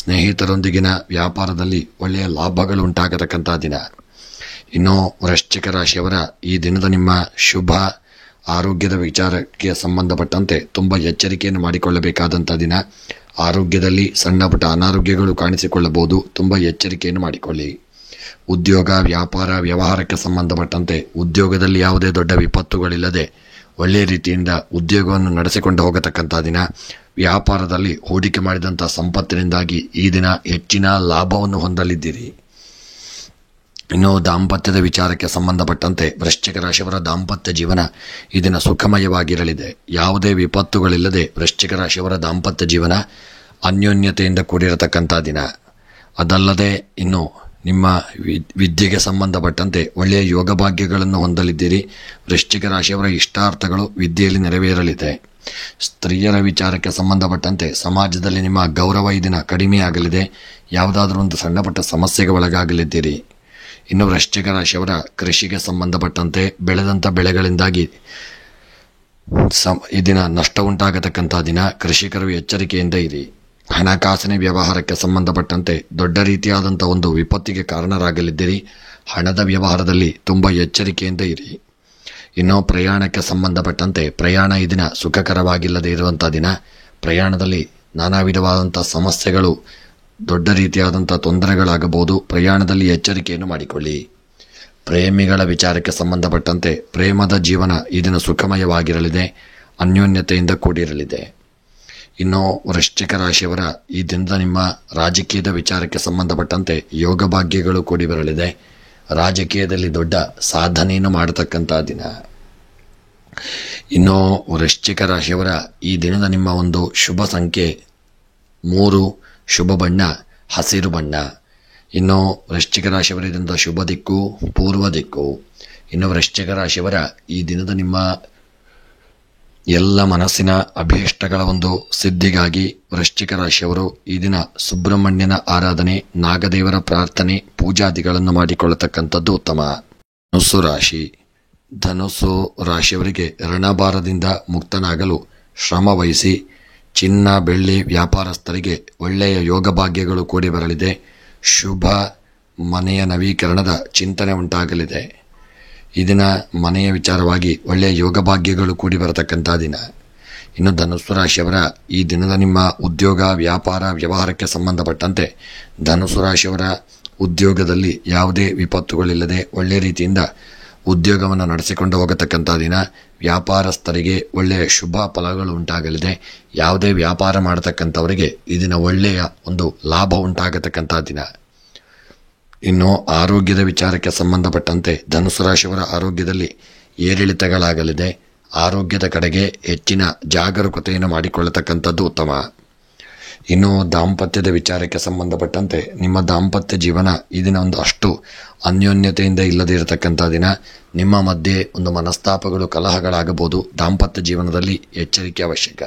ಸ್ನೇಹಿತರೊಂದಿಗಿನ ವ್ಯಾಪಾರದಲ್ಲಿ ಒಳ್ಳೆಯ ಲಾಭಗಳು ಉಂಟಾಗತಕ್ಕಂಥ ದಿನ. ಇನ್ನು ವೃಶ್ಚಿಕ ರಾಶಿಯವರ ಈ ದಿನದ ನಿಮ್ಮ ಶುಭ ಆರೋಗ್ಯದ ವಿಚಾರಕ್ಕೆ ಸಂಬಂಧಪಟ್ಟಂತೆ ತುಂಬ ಎಚ್ಚರಿಕೆಯನ್ನು ಮಾಡಿಕೊಳ್ಳಬೇಕಾದಂಥ ದಿನ. ಆರೋಗ್ಯದಲ್ಲಿ ಸಣ್ಣ ಪುಟ್ಟ ಅನಾರೋಗ್ಯಗಳು ಕಾಣಿಸಿಕೊಳ್ಳಬಹುದು. ತುಂಬ ಎಚ್ಚರಿಕೆಯನ್ನು ಮಾಡಿಕೊಳ್ಳಿ. ಉದ್ಯೋಗ, ವ್ಯಾಪಾರ, ವ್ಯವಹಾರಕ್ಕೆ ಸಂಬಂಧಪಟ್ಟಂತೆ ಉದ್ಯೋಗದಲ್ಲಿ ಯಾವುದೇ ದೊಡ್ಡ ವಿಪತ್ತುಗಳಿಲ್ಲದೆ ಒಳ್ಳೆಯ ರೀತಿಯಿಂದ ಉದ್ಯೋಗವನ್ನು ನಡೆಸಿಕೊಂಡು ಹೋಗತಕ್ಕಂಥ ದಿನ. ವ್ಯಾಪಾರದಲ್ಲಿ ಹೂಡಿಕೆ ಮಾಡಿದಂಥ ಸಂಪತ್ತಿನಿಂದಾಗಿ ಈ ದಿನ ಹೆಚ್ಚಿನ ಲಾಭವನ್ನು ಹೊಂದಲಿದ್ದೀರಿ. ಇನ್ನು ದಾಂಪತ್ಯದ ವಿಚಾರಕ್ಕೆ ಸಂಬಂಧಪಟ್ಟಂತೆ ವೃಶ್ಚಿಕ ರಾಶಿಯವರ ದಾಂಪತ್ಯ ಜೀವನ ಈ ದಿನ ಸುಖಮಯವಾಗಿರಲಿದೆ. ಯಾವುದೇ ವಿಪತ್ತುಗಳಿಲ್ಲದೆ ವೃಶ್ಚಿಕ ರಾಶಿಯವರ ದಾಂಪತ್ಯ ಜೀವನ ಅನ್ಯೋನ್ಯತೆಯಿಂದ ಕೂಡಿರತಕ್ಕಂಥ ದಿನ. ಅದಲ್ಲದೆ ಇನ್ನು ನಿಮ್ಮ ವಿದ್ಯೆಗೆ ಸಂಬಂಧಪಟ್ಟಂತೆ ಒಳ್ಳೆಯ ಯೋಗ ಭಾಗ್ಯಗಳನ್ನು ಹೊಂದಲಿದ್ದೀರಿ. ವೃಶ್ಚಿಕ ರಾಶಿಯವರ ಇಷ್ಟಾರ್ಥಗಳು ವಿದ್ಯೆಯಲ್ಲಿ ನೆರವೇರಲಿದೆ. ಸ್ತ್ರೀಯರ ವಿಚಾರಕ್ಕೆ ಸಂಬಂಧಪಟ್ಟಂತೆ ಸಮಾಜದಲ್ಲಿ ನಿಮ್ಮ ಗೌರವ ಈ ದಿನ ಕಡಿಮೆಯಾಗಲಿದೆ. ಯಾವುದಾದ್ರೂ ಒಂದು ಸಣ್ಣ ಪುಟ್ಟ ಸಮಸ್ಯೆಗೆ ಒಳಗಾಗಲಿದ್ದೀರಿ. ಇನ್ನು ವೃಶ್ಚಿಕ ರಾಶಿಯವರ ಕೃಷಿಗೆ ಸಂಬಂಧಪಟ್ಟಂತೆ ಬೆಳೆದಂಥ ಬೆಳೆಗಳಿಂದಾಗಿ ಈ ದಿನ ನಷ್ಟ ಉಂಟಾಗತಕ್ಕಂಥ ದಿನ. ಕೃಷಿಕರು ಎಚ್ಚರಿಕೆಯಿಂದ ಇರಿ. ಹಣಕಾಸಿನ ವ್ಯವಹಾರಕ್ಕೆ ಸಂಬಂಧಪಟ್ಟಂತೆ ದೊಡ್ಡ ರೀತಿಯಾದಂಥ ಒಂದು ವಿಪತ್ತಿಗೆ ಕಾರಣರಾಗಲಿದ್ದೀರಿ. ಹಣದ ವ್ಯವಹಾರದಲ್ಲಿ ತುಂಬ ಎಚ್ಚರಿಕೆಯಿಂದ ಇರಿ. ಇನ್ನು ಪ್ರಯಾಣಕ್ಕೆ ಸಂಬಂಧಪಟ್ಟಂತೆ ಪ್ರಯಾಣ ಈ ದಿನ ಸುಖಕರವಾಗಿಲ್ಲದೆ ಇರುವಂಥ ದಿನ. ಪ್ರಯಾಣದಲ್ಲಿ ನಾನಾ ವಿಧವಾದಂಥ ಸಮಸ್ಯೆಗಳು, ದೊಡ್ಡ ರೀತಿಯಾದಂಥ ತೊಂದರೆಗಳಾಗಬಹುದು. ಪ್ರಯಾಣದಲ್ಲಿ ಎಚ್ಚರಿಕೆಯನ್ನು ಮಾಡಿಕೊಳ್ಳಿ. ಪ್ರೇಮಿಗಳ ವಿಚಾರಕ್ಕೆ ಸಂಬಂಧಪಟ್ಟಂತೆ ಪ್ರೇಮದ ಜೀವನ ಈ ದಿನ ಸುಖಮಯವಾಗಿರಲಿದೆ. ಅನ್ಯೋನ್ಯತೆಯಿಂದ ಕೂಡಿರಲಿದೆ. ಇನ್ನು ವೃಶ್ಚಿಕ ರಾಶಿಯವರ ಈ ದಿನದ ನಿಮ್ಮ ರಾಜಕೀಯದ ವಿಚಾರಕ್ಕೆ ಸಂಬಂಧಪಟ್ಟಂತೆ ಯೋಗ ಭಾಗ್ಯಗಳು ಕೂಡಿ ಬರಲಿದೆ. ರಾಜಕೀಯದಲ್ಲಿ ದೊಡ್ಡ ಸಾಧನೆಯನ್ನು ಮಾಡತಕ್ಕಂಥ ದಿನ. ಇನ್ನು ವೃಶ್ಚಿಕ ರಾಶಿಯವರ ಈ ದಿನದ ನಿಮ್ಮ ಒಂದು ಶುಭ ಸಂಖ್ಯೆ 3, ಶುಭ ಬಣ್ಣ ಹಸಿರು ಬಣ್ಣ. ಇನ್ನು ವೃಶ್ಚಿಕ ರಾಶಿಯವರ ದಿನದ ಶುಭ ದಿಕ್ಕು ಪೂರ್ವ ದಿಕ್ಕು. ಇನ್ನು ವೃಶ್ಚಿಕ ರಾಶಿಯವರ ಈ ದಿನದ ನಿಮ್ಮ ಎಲ್ಲ ಮನಸ್ಸಿನ ಅಭೀಷ್ಟಗಳ ಒಂದು ಸಿದ್ಧಿಗಾಗಿ ವೃಶ್ಚಿಕ ರಾಶಿಯವರು ಈ ದಿನ ಸುಬ್ರಹ್ಮಣ್ಯನ ಆರಾಧನೆ, ನಾಗದೇವರ ಪ್ರಾರ್ಥನೆ, ಪೂಜಾದಿಗಳನ್ನು ಮಾಡಿಕೊಳ್ಳತಕ್ಕಂಥದ್ದು ಉತ್ತಮ. ಧನುಸ್ಸು ರಾಶಿ. ಧನುಸ್ಸು ರಾಶಿಯವರಿಗೆ ಋಣಭಾರದಿಂದ ಮುಕ್ತನಾಗಲು ಶ್ರಮ ವಹಿಸಿ. ಚಿನ್ನ ಬೆಳ್ಳಿ ವ್ಯಾಪಾರಸ್ಥರಿಗೆ ಒಳ್ಳೆಯ ಯೋಗ ಭಾಗ್ಯಗಳು ಕೂಡಿ ಬರಲಿದೆ. ಶುಭ ಮನೆಯ ನವೀಕರಣದ ಚಿಂತನೆ ಉಂಟಾಗಲಿದೆ. ಈ ದಿನ ಮನೆಯ ವಿಚಾರವಾಗಿ ಒಳ್ಳೆಯ ಯೋಗ ಭಾಗ್ಯಗಳು ಕೂಡಿ ಬರತಕ್ಕಂಥ ದಿನ. ಇನ್ನು ಧನುಸ್ಸು ರಾಶಿಯವರ ಈ ದಿನದ ನಿಮ್ಮ ಉದ್ಯೋಗ, ವ್ಯಾಪಾರ, ವ್ಯವಹಾರಕ್ಕೆ ಸಂಬಂಧಪಟ್ಟಂತೆ ಧನುಸ್ಸು ರಾಶಿಯವರ ಉದ್ಯೋಗದಲ್ಲಿ ಯಾವುದೇ ವಿಪತ್ತುಗಳಿಲ್ಲದೆ ಒಳ್ಳೆಯ ರೀತಿಯಿಂದ ಉದ್ಯೋಗವನ್ನು ನಡೆಸಿಕೊಂಡು ಹೋಗತಕ್ಕಂಥ ದಿನ. ವ್ಯಾಪಾರಸ್ಥರಿಗೆ ಒಳ್ಳೆಯ ಶುಭ ಫಲಗಳು ಉಂಟಾಗಲಿದೆ. ಯಾವುದೇ ವ್ಯಾಪಾರ ಮಾಡತಕ್ಕಂಥವರಿಗೆ ಈ ದಿನ ಒಳ್ಳೆಯ ಒಂದು ಲಾಭ ಉಂಟಾಗತಕ್ಕಂಥ ದಿನ. ಇನ್ನು ಆರೋಗ್ಯದ ವಿಚಾರಕ್ಕೆ ಸಂಬಂಧಪಟ್ಟಂತೆ ಧನುಸು ರಾಶಿಯವರ ಆರೋಗ್ಯದಲ್ಲಿ ಏರಿಳಿತಗಳಾಗಲಿದೆ. ಆರೋಗ್ಯದ ಕಡೆಗೆ ಹೆಚ್ಚಿನ ಜಾಗರೂಕತೆಯನ್ನು ಮಾಡಿಕೊಳ್ಳತಕ್ಕಂಥದ್ದು ಉತ್ತಮ. ಇನ್ನು ದಾಂಪತ್ಯದ ವಿಚಾರಕ್ಕೆ ಸಂಬಂಧಪಟ್ಟಂತೆ ನಿಮ್ಮ ದಾಂಪತ್ಯ ಜೀವನ ಈ ದಿನ ಒಂದು ಅಷ್ಟು ಅನ್ಯೋನ್ಯತೆಯಿಂದ ಇಲ್ಲದೇ ಇರತಕ್ಕಂಥ ದಿನ. ನಿಮ್ಮ ಮಧ್ಯೆ ಒಂದು ಮನಸ್ತಾಪಗಳು, ಕಲಹಗಳಾಗಬಹುದು. ದಾಂಪತ್ಯ ಜೀವನದಲ್ಲಿ ಎಚ್ಚರಿಕೆ ಅವಶ್ಯಕ.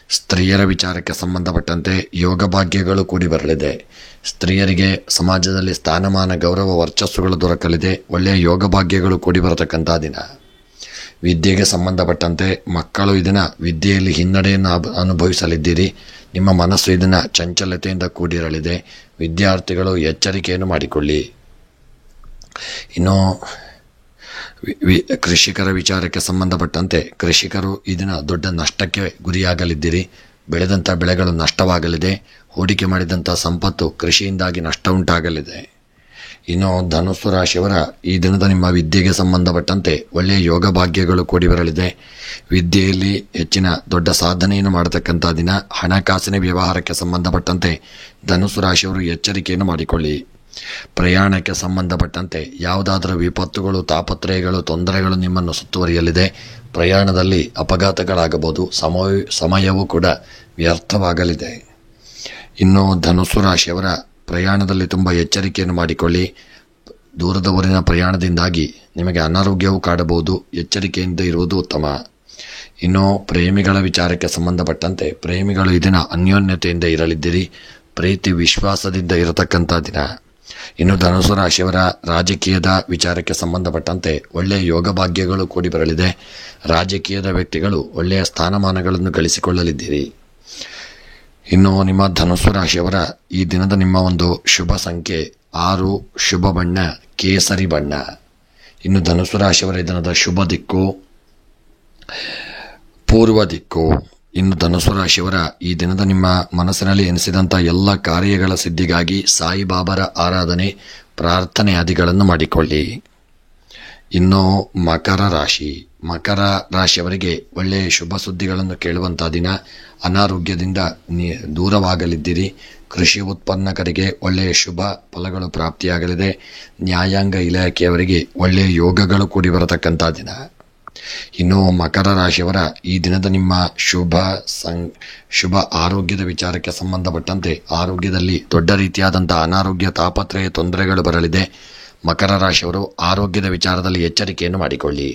ಸ್ತ್ರೀಯರ ವಿಚಾರಕ್ಕೆ ಸಂಬಂಧಪಟ್ಟಂತೆ ಯೋಗ ಭಾಗ್ಯಗಳು ಕೂಡಿ ಬರಲಿದೆ. ಸ್ತ್ರೀಯರಿಗೆ ಸಮಾಜದಲ್ಲಿ ಸ್ಥಾನಮಾನ, ಗೌರವ, ವರ್ಚಸ್ಸುಗಳು ದೊರಕಲಿದೆ. ಒಳ್ಳೆಯ ಯೋಗ ಭಾಗ್ಯಗಳು ಕೂಡಿ ಬರತಕ್ಕಂಥ ದಿನ. ವಿದ್ಯೆಗೆ ಸಂಬಂಧಪಟ್ಟಂತೆ ಮಕ್ಕಳು ಇದನ್ನ ವಿದ್ಯೆಯಲ್ಲಿ ಹಿನ್ನಡೆಯನ್ನು ಅನುಭವಿಸಲಿದ್ದೀರಿ. ನಿಮ್ಮ ಮನಸ್ಸು ಇದನ್ನ ಚಂಚಲತೆಯಿಂದ ಕೂಡಿರಲಿದೆ. ವಿದ್ಯಾರ್ಥಿಗಳು ಎಚ್ಚರಿಕೆಯನ್ನು ಮಾಡಿಕೊಳ್ಳಿ. ಇನ್ನು ಕೃಷಿಕರ ವಿಚಾರಕ್ಕೆ ಸಂಬಂಧಪಟ್ಟಂತೆ ಕೃಷಿಕರು ಇದನ್ನ ದೊಡ್ಡ ನಷ್ಟಕ್ಕೆ ಗುರಿಯಾಗಲಿದ್ದೀರಿ. ಬೆಳೆದಂಥ ಬೆಳೆಗಳು ನಷ್ಟವಾಗಲಿದೆ. ಹೂಡಿಕೆ ಮಾಡಿದಂಥ ಸಂಪತ್ತು ಕೃಷಿಯಿಂದಾಗಿ ನಷ್ಟ ಉಂಟಾಗಲಿದೆ. ಇನ್ನು ಧನುಸ್ಸು ರಾಶಿಯವರ ಈ ದಿನದ ನಿಮ್ಮ ವಿದ್ಯೆಗೆ ಸಂಬಂಧಪಟ್ಟಂತೆ ಒಳ್ಳೆಯ ಯೋಗ ಭಾಗ್ಯಗಳು ಕೂಡಿ ಬರಲಿದೆ. ವಿದ್ಯೆಯಲ್ಲಿ ಹೆಚ್ಚಿನ ದೊಡ್ಡ ಸಾಧನೆಯನ್ನು ಮಾಡತಕ್ಕಂಥ ದಿನ. ಹಣಕಾಸಿನ ವ್ಯವಹಾರಕ್ಕೆ ಸಂಬಂಧಪಟ್ಟಂತೆ ಧನುಸ್ಸು ರಾಶಿಯವರು ಎಚ್ಚರಿಕೆಯನ್ನು ಮಾಡಿಕೊಳ್ಳಿ. ಪ್ರಯಾಣಕ್ಕೆ ಸಂಬಂಧಪಟ್ಟಂತೆ ಯಾವುದಾದರೂ ವಿಪತ್ತುಗಳು, ತಾಪತ್ರಯಗಳು, ತೊಂದರೆಗಳು ನಿಮ್ಮನ್ನು ಸುತ್ತುವರಿಯಲಿದೆ. ಪ್ರಯಾಣದಲ್ಲಿ ಅಪಘಾತಗಳಾಗಬಹುದು. ಸಮಯವೂ ಕೂಡ ವ್ಯರ್ಥವಾಗಲಿದೆ. ಇನ್ನು ಧನುಸ್ಸು ರಾಶಿಯವರ ಪ್ರಯಾಣದಲ್ಲಿ ತುಂಬ ಎಚ್ಚರಿಕೆಯನ್ನು ಮಾಡಿಕೊಳ್ಳಿ. ದೂರದ ಊರಿನ ಪ್ರಯಾಣದಿಂದಾಗಿ ನಿಮಗೆ ಅನಾರೋಗ್ಯವು ಕಾಡಬಹುದು. ಎಚ್ಚರಿಕೆಯಿಂದ ಇರುವುದು ಉತ್ತಮ. ಇನ್ನು ಪ್ರೇಮಿಗಳ ವಿಚಾರಕ್ಕೆ ಸಂಬಂಧಪಟ್ಟಂತೆ ಪ್ರೇಮಿಗಳು ಈ ದಿನ ಅನ್ಯೋನ್ಯತೆಯಿಂದ ಇರಲಿದ್ದೀರಿ. ಪ್ರೀತಿ ವಿಶ್ವಾಸದಿಂದ ಇರತಕ್ಕಂಥ ದಿನ. ಇನ್ನು ಧನುಸು ರಾಶಿಯವರ ರಾಜಕೀಯದ ವಿಚಾರಕ್ಕೆ ಸಂಬಂಧಪಟ್ಟಂತೆ ಒಳ್ಳೆಯ ಯೋಗ ಭಾಗ್ಯಗಳು ಕೂಡಿ ಬರಲಿದೆ. ರಾಜಕೀಯದ ವ್ಯಕ್ತಿಗಳು ಒಳ್ಳೆಯ ಸ್ಥಾನಮಾನಗಳನ್ನು ಗಳಿಸಿಕೊಳ್ಳಲಿದ್ದೀರಿ. ಇನ್ನು ನಿಮ್ಮ ಧನುಸು ರಾಶಿಯವರ ಈ ದಿನದ ನಿಮ್ಮ ಒಂದು ಶುಭ ಸಂಖ್ಯೆ 6, ಶುಭ ಬಣ್ಣ ಕೇಸರಿ ಬಣ್ಣ. ಇನ್ನು ಧನುಸು ರಾಶಿಯವರ ಈ ದಿನದ ಶುಭ ದಿಕ್ಕು ಪೂರ್ವ ದಿಕ್ಕು. ಇನ್ನು ಧನುಸು ರಾಶಿಯವರ ಈ ದಿನದ ನಿಮ್ಮ ಮನಸ್ಸಿನಲ್ಲಿ ಎನಿಸಿದಂಥ ಎಲ್ಲ ಕಾರ್ಯಗಳ ಸಿದ್ಧಿಗಾಗಿ ಸಾಯಿಬಾಬಾರ ಆರಾಧನೆ, ಪ್ರಾರ್ಥನೆ ಆದಿಗಳನ್ನು ಮಾಡಿಕೊಳ್ಳಿ. ಇನ್ನು ಮಕರ ರಾಶಿ. ಮಕರ ರಾಶಿಯವರಿಗೆ ಒಳ್ಳೆಯ ಶುಭ ಸುದ್ದಿಗಳನ್ನು ಕೇಳುವಂಥ ದಿನ. ಅನಾರೋಗ್ಯದಿಂದ ದೂರವಾಗಲಿದ್ದೀರಿ. ಕೃಷಿ ಉತ್ಪನ್ನಕರಿಗೆ ಒಳ್ಳೆಯ ಶುಭ ಫಲಗಳು ಪ್ರಾಪ್ತಿಯಾಗಲಿದೆ. ನ್ಯಾಯಾಂಗ ಇಲಾಖೆಯವರಿಗೆ ಒಳ್ಳೆಯ ಯೋಗಗಳು ಕೂಡಿ ಬರತಕ್ಕಂಥ ದಿನ. ಇನ್ನು ಮಕರ ರಾಶಿಯವರ ಈ ದಿನದ ನಿಮ್ಮ ಶುಭ ಆರೋಗ್ಯದ ವಿಚಾರಕ್ಕೆ ಸಂಬಂಧಪಟ್ಟಂತೆ ಆರೋಗ್ಯದಲ್ಲಿ ದೊಡ್ಡ ರೀತಿಯಾದಂಥ ಅನಾರೋಗ್ಯ, ತಾಪತ್ರಯ, ತೊಂದರೆಗಳು ಬರಲಿದೆ. ಮಕರ ರಾಶಿಯವರು ಆರೋಗ್ಯದ ವಿಚಾರದಲ್ಲಿ ಎಚ್ಚರಿಕೆಯನ್ನು ಮಾಡಿಕೊಳ್ಳಿ.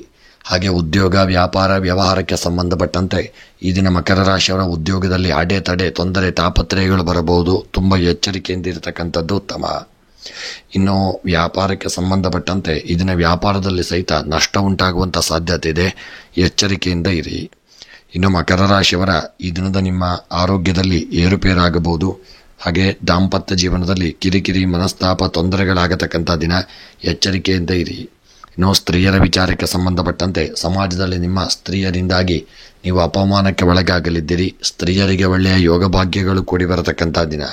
ಹಾಗೆ ಉದ್ಯೋಗ, ವ್ಯಾಪಾರ, ವ್ಯವಹಾರಕ್ಕೆ ಸಂಬಂಧಪಟ್ಟಂತೆ ಈ ದಿನ ಮಕರ ರಾಶಿಯವರ ಉದ್ಯೋಗದಲ್ಲಿ ಅಡೆತಡೆ, ತೊಂದರೆ, ತಾಪತ್ರಯಗಳು ಬರಬಹುದು. ತುಂಬ ಎಚ್ಚರಿಕೆಯಿಂದ ಇರತಕ್ಕಂಥದ್ದು ಉತ್ತಮ. ಇನ್ನು ವ್ಯಾಪಾರಕ್ಕೆ ಸಂಬಂಧಪಟ್ಟಂತೆ ಇದನ್ನ ವ್ಯಾಪಾರದಲ್ಲಿ ಸಹಿತ ನಷ್ಟ ಉಂಟಾಗುವಂಥ ಸಾಧ್ಯತೆ ಇದೆ. ಎಚ್ಚರಿಕೆಯಿಂದ ಇರಿ. ಇನ್ನು ಮಕರ ರಾಶಿಯವರ ಈ ದಿನದ ನಿಮ್ಮ ಆರೋಗ್ಯದಲ್ಲಿ ಏರುಪೇರಾಗಬಹುದು. ಹಾಗೆ ದಾಂಪತ್ಯ ಜೀವನದಲ್ಲಿ ಕಿರಿಕಿರಿ, ಮನಸ್ತಾಪ, ತೊಂದರೆಗಳಾಗತಕ್ಕಂಥ ದಿನ. ಎಚ್ಚರಿಕೆಯಿಂದ ಇರಿ. ಇನ್ನು ಸ್ತ್ರೀಯರ ವಿಚಾರಕ್ಕೆ ಸಂಬಂಧಪಟ್ಟಂತೆ ಸಮಾಜದಲ್ಲಿ ನಿಮ್ಮ ಸ್ತ್ರೀಯರಿಂದಾಗಿ ನೀವು ಅಪಮಾನಕ್ಕೆ ಒಳಗಾಗಲಿದ್ದೀರಿ. ಸ್ತ್ರೀಯರಿಗೆ ಒಳ್ಳೆಯ ಯೋಗ ಭಾಗ್ಯಗಳು ಕೂಡಿ ಬರತಕ್ಕಂಥ ದಿನ.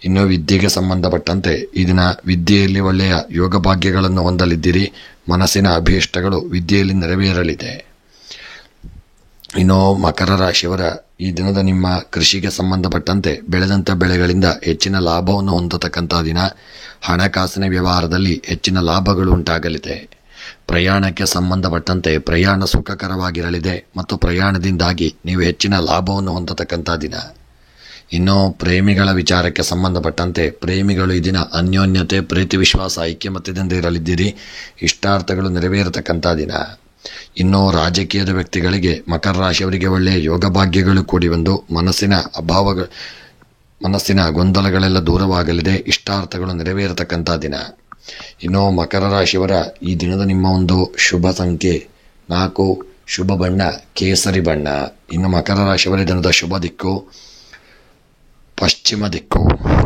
ಇನ್ನು ವಿದ್ಯೆಗೆ ಸಂಬಂಧಪಟ್ಟಂತೆ ಈ ದಿನ ವಿದ್ಯೆಯಲ್ಲಿ ಒಳ್ಳೆಯ ಯೋಗ ಭಾಗ್ಯಗಳನ್ನು ಹೊಂದಲಿದ್ದೀರಿ. ಮನಸ್ಸಿನ ಅಭೀಷ್ಟಗಳು ವಿದ್ಯೆಯಲ್ಲಿ ನೆರವೇರಲಿದೆ. ಇನ್ನು ಮಕರ ರಾಶಿಯವರ ಈ ದಿನದ ನಿಮ್ಮ ಕೃಷಿಗೆ ಸಂಬಂಧಪಟ್ಟಂತೆ ಬೆಳೆದಂಥ ಬೆಳೆಗಳಿಂದ ಹೆಚ್ಚಿನ ಲಾಭವನ್ನು ಹೊಂದತಕ್ಕಂಥ ದಿನ. ಹಣಕಾಸಿನ ವ್ಯವಹಾರದಲ್ಲಿ ಹೆಚ್ಚಿನ ಲಾಭಗಳು ಉಂಟಾಗಲಿದೆ. ಪ್ರಯಾಣಕ್ಕೆ ಸಂಬಂಧಪಟ್ಟಂತೆ ಪ್ರಯಾಣ ಸುಖಕರವಾಗಿರಲಿದೆ ಮತ್ತು ಪ್ರಯಾಣದಿಂದಾಗಿ ನೀವು ಹೆಚ್ಚಿನ ಲಾಭವನ್ನು ಹೊಂದತಕ್ಕಂಥ ದಿನ. ಇನ್ನು ಪ್ರೇಮಿಗಳ ವಿಚಾರಕ್ಕೆ ಸಂಬಂಧಪಟ್ಟಂತೆ ಪ್ರೇಮಿಗಳು ಈ ದಿನ ಅನ್ಯೋನ್ಯತೆ, ಪ್ರೀತಿ, ವಿಶ್ವಾಸ, ಐಕ್ಯಮತ್ಯದಿಂದ ಇರಲಿದ್ದೀರಿ. ಇಷ್ಟಾರ್ಥಗಳು ನೆರವೇರತಕ್ಕಂಥ ದಿನ. ಇನ್ನು ರಾಜಕೀಯದ ವ್ಯಕ್ತಿಗಳಿಗೆ ಮಕರ ರಾಶಿಯವರಿಗೆ ಒಳ್ಳೆಯ ಯೋಗ ಭಾಗ್ಯಗಳು ಕೂಡಿ ಬಂದು ಮನಸ್ಸಿನ ಗೊಂದಲಗಳೆಲ್ಲ ದೂರವಾಗಲಿದೆ. ಇಷ್ಟಾರ್ಥಗಳು ನೆರವೇರತಕ್ಕಂಥ ದಿನ. ಇನ್ನು ಮಕರ ರಾಶಿಯವರ ಈ ದಿನದ ನಿಮ್ಮ ಒಂದು ಶುಭ ಸಂಖ್ಯೆ 4, ಶುಭ ಬಣ್ಣ ಕೇಸರಿ ಬಣ್ಣ. ಇನ್ನು ಮಕರ ರಾಶಿಯವರ ದಿನದ ಶುಭ ದಿಕ್ಕು ಪಶ್ಚಿಮ ದಿಕ್ಕು.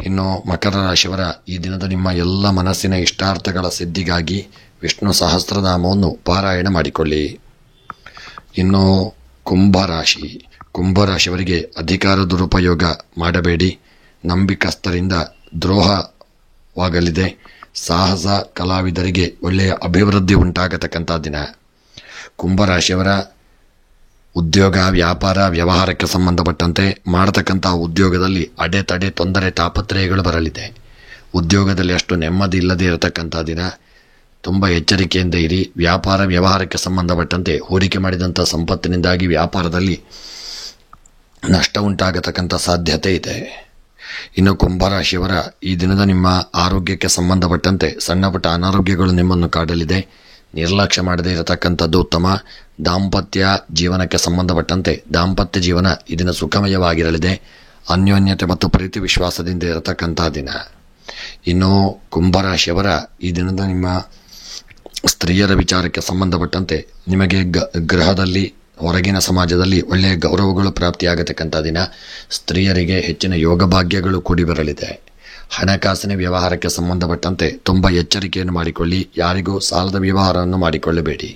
ಇನ್ನು ಮಕರ ರಾಶಿಯವರ ಈ ದಿನದ ನಿಮ್ಮ ಎಲ್ಲ ಮನಸ್ಸಿನ ಇಷ್ಟಾರ್ಥಗಳ ಸಿದ್ಧಿಗಾಗಿ ವಿಷ್ಣು ಸಹಸ್ರನಾಮವನ್ನು ಪಾರಾಯಣ ಮಾಡಿಕೊಳ್ಳಿ. ಇನ್ನು ಕುಂಭರಾಶಿ. ಕುಂಭರಾಶಿಯವರಿಗೆ ಅಧಿಕಾರ ದುರುಪಯೋಗ ಮಾಡಬೇಡಿ. ನಂಬಿಕಸ್ಥರಿಂದ ದ್ರೋಹವಾಗಲಿದೆ. ಸಾಹಸ ಕಲಾವಿದರಿಗೆ ಒಳ್ಳೆಯ ಅಭಿವೃದ್ಧಿ ಉಂಟಾಗತಕ್ಕಂಥ ದಿನ. ಕುಂಭರಾಶಿಯವರ ಉದ್ಯೋಗ, ವ್ಯಾಪಾರ, ವ್ಯವಹಾರಕ್ಕೆ ಸಂಬಂಧಪಟ್ಟಂತೆ ಮಾಡತಕ್ಕಂಥ ಉದ್ಯೋಗದಲ್ಲಿ ಅಡೆತಡೆ, ತೊಂದರೆ, ತಾಪತ್ರಯಗಳು ಬರಲಿದೆ. ಉದ್ಯೋಗದಲ್ಲಿ ಅಷ್ಟು ನೆಮ್ಮದಿ ಇಲ್ಲದೆ ಇರತಕ್ಕಂಥ ದಿನ. ತುಂಬ ಎಚ್ಚರಿಕೆಯಿಂದ ಇರಿ. ವ್ಯಾಪಾರ, ವ್ಯವಹಾರಕ್ಕೆ ಸಂಬಂಧಪಟ್ಟಂತೆ ಹೂಡಿಕೆ ಮಾಡಿದಂಥ ಸಂಪತ್ತಿನಿಂದಾಗಿ ವ್ಯಾಪಾರದಲ್ಲಿ ನಷ್ಟ ಉಂಟಾಗತಕ್ಕಂಥ ಸಾಧ್ಯತೆ ಇದೆ. ಇನ್ನು ಕುಂಭರಾಶಿಯವರ ಈ ದಿನದ ನಿಮ್ಮ ಆರೋಗ್ಯಕ್ಕೆ ಸಂಬಂಧಪಟ್ಟಂತೆ ಸಣ್ಣ ಪುಟ್ಟ ಅನಾರೋಗ್ಯಗಳು ನಿಮ್ಮನ್ನು ಕಾಡಲಿದೆ. ನಿರ್ಲಕ್ಷ್ಯ ಮಾಡದೇ ಇರತಕ್ಕಂಥದ್ದು ಉತ್ತಮ. ದಾಂಪತ್ಯ ಜೀವನಕ್ಕೆ ಸಂಬಂಧಪಟ್ಟಂತೆ ದಾಂಪತ್ಯ ಜೀವನ ಈ ದಿನ ಸುಖಮಯವಾಗಿರಲಿದೆ. ಅನ್ಯೋನ್ಯತೆ ಮತ್ತು ಪ್ರೀತಿ ವಿಶ್ವಾಸದಿಂದ ಇರತಕ್ಕಂಥ ದಿನ. ಇನ್ನು ಕುಂಭರಾಶಿಯವರ ಈ ದಿನದ ನಿಮ್ಮ ಸ್ತ್ರೀಯರ ವಿಚಾರಕ್ಕೆ ಸಂಬಂಧಪಟ್ಟಂತೆ ನಿಮಗೆ ಗೃಹದಲ್ಲಿ, ಹೊರಗಿನ ಸಮಾಜದಲ್ಲಿ ಒಳ್ಳೆಯ ಗೌರವಗಳು ಪ್ರಾಪ್ತಿಯಾಗತಕ್ಕಂಥ ದಿನ. ಸ್ತ್ರೀಯರಿಗೆ ಹೆಚ್ಚಿನ ಯೋಗ ಭಾಗ್ಯಗಳು ಕೂಡಿ ಬರಲಿದೆ. ಹಣಕಾಸಿನ ವ್ಯವಹಾರಕ್ಕೆ ಸಂಬಂಧಪಟ್ಟಂತೆ ತುಂಬ ಎಚ್ಚರಿಕೆಯನ್ನು ಮಾಡಿಕೊಳ್ಳಿ. ಯಾರಿಗೂ ಸಾಲದ ವ್ಯವಹಾರವನ್ನು ಮಾಡಿಕೊಳ್ಳಬೇಡಿ.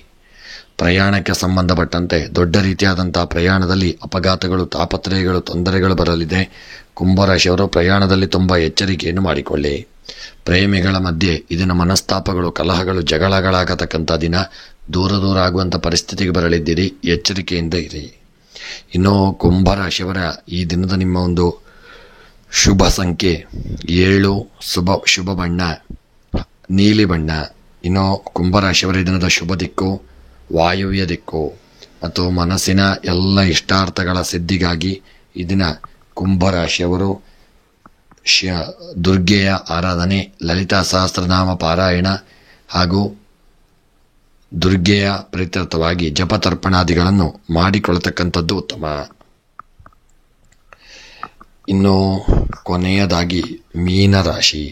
ಪ್ರಯಾಣಕ್ಕೆ ಸಂಬಂಧಪಟ್ಟಂತೆ ದೊಡ್ಡ ರೀತಿಯಾದಂಥ ಪ್ರಯಾಣದಲ್ಲಿ ಅಪಘಾತಗಳು, ತಾಪತ್ರಯಗಳು, ತೊಂದರೆಗಳು ಬರಲಿದೆ. ಕುಂಭರಾಶಿಯವರು ಪ್ರಯಾಣದಲ್ಲಿ ತುಂಬ ಎಚ್ಚರಿಕೆಯನ್ನು ಮಾಡಿಕೊಳ್ಳಿ. ಪ್ರೇಮಿಗಳ ಮಧ್ಯೆ ಇದನ್ನ ಮನಸ್ತಾಪಗಳು, ಕಲಹಗಳು, ಜಗಳಗಳಾಗತಕ್ಕಂಥ ದಿನ. ದೂರ ಆಗುವಂಥ ಪರಿಸ್ಥಿತಿಗೆ ಬರಲಿದ್ದೀರಿ. ಎಚ್ಚರಿಕೆಯಿಂದ ಇರಿ. ಇನ್ನು ಕುಂಭರಾಶಿಯವರ ಈ ದಿನದ ನಿಮ್ಮ ಒಂದು ಶುಭ ಸಂಖ್ಯೆ 7, ಶುಭ ಬಣ್ಣ ನೀಲಿ ಬಣ್ಣ. ಇನ್ನು ಕುಂಭರಾಶಿಯವರ ಈ ದಿನದ ಶುಭ ದಿಕ್ಕು ವಾಯುವ್ಯ ದಿಕ್ಕು. ಮತ್ತು ಮನಸ್ಸಿನ ಎಲ್ಲ ಇಷ್ಟಾರ್ಥಗಳ ಸಿದ್ಧಿಗಾಗಿ ಈ ದಿನ ಕುಂಭರಾಶಿಯವರು ದುರ್ಗೆಯ ಆರಾಧನೆ, ಲಲಿತಾ ಸಹಸ್ರನಾಮ ಪಾರಾಯಣ ಹಾಗೂ ದುರ್ಗೆಯ ಪ್ರೀತ್ಯರ್ಥವಾಗಿ ಜಪತರ್ಪಣಾದಿಗಳನ್ನು ಮಾಡಿಕೊಳ್ಳತಕ್ಕಂಥದ್ದು ಉತ್ತಮ. ಇನ್ನು ಕೊನೆಯದಾಗಿ ಮೀನರಾಶಿ.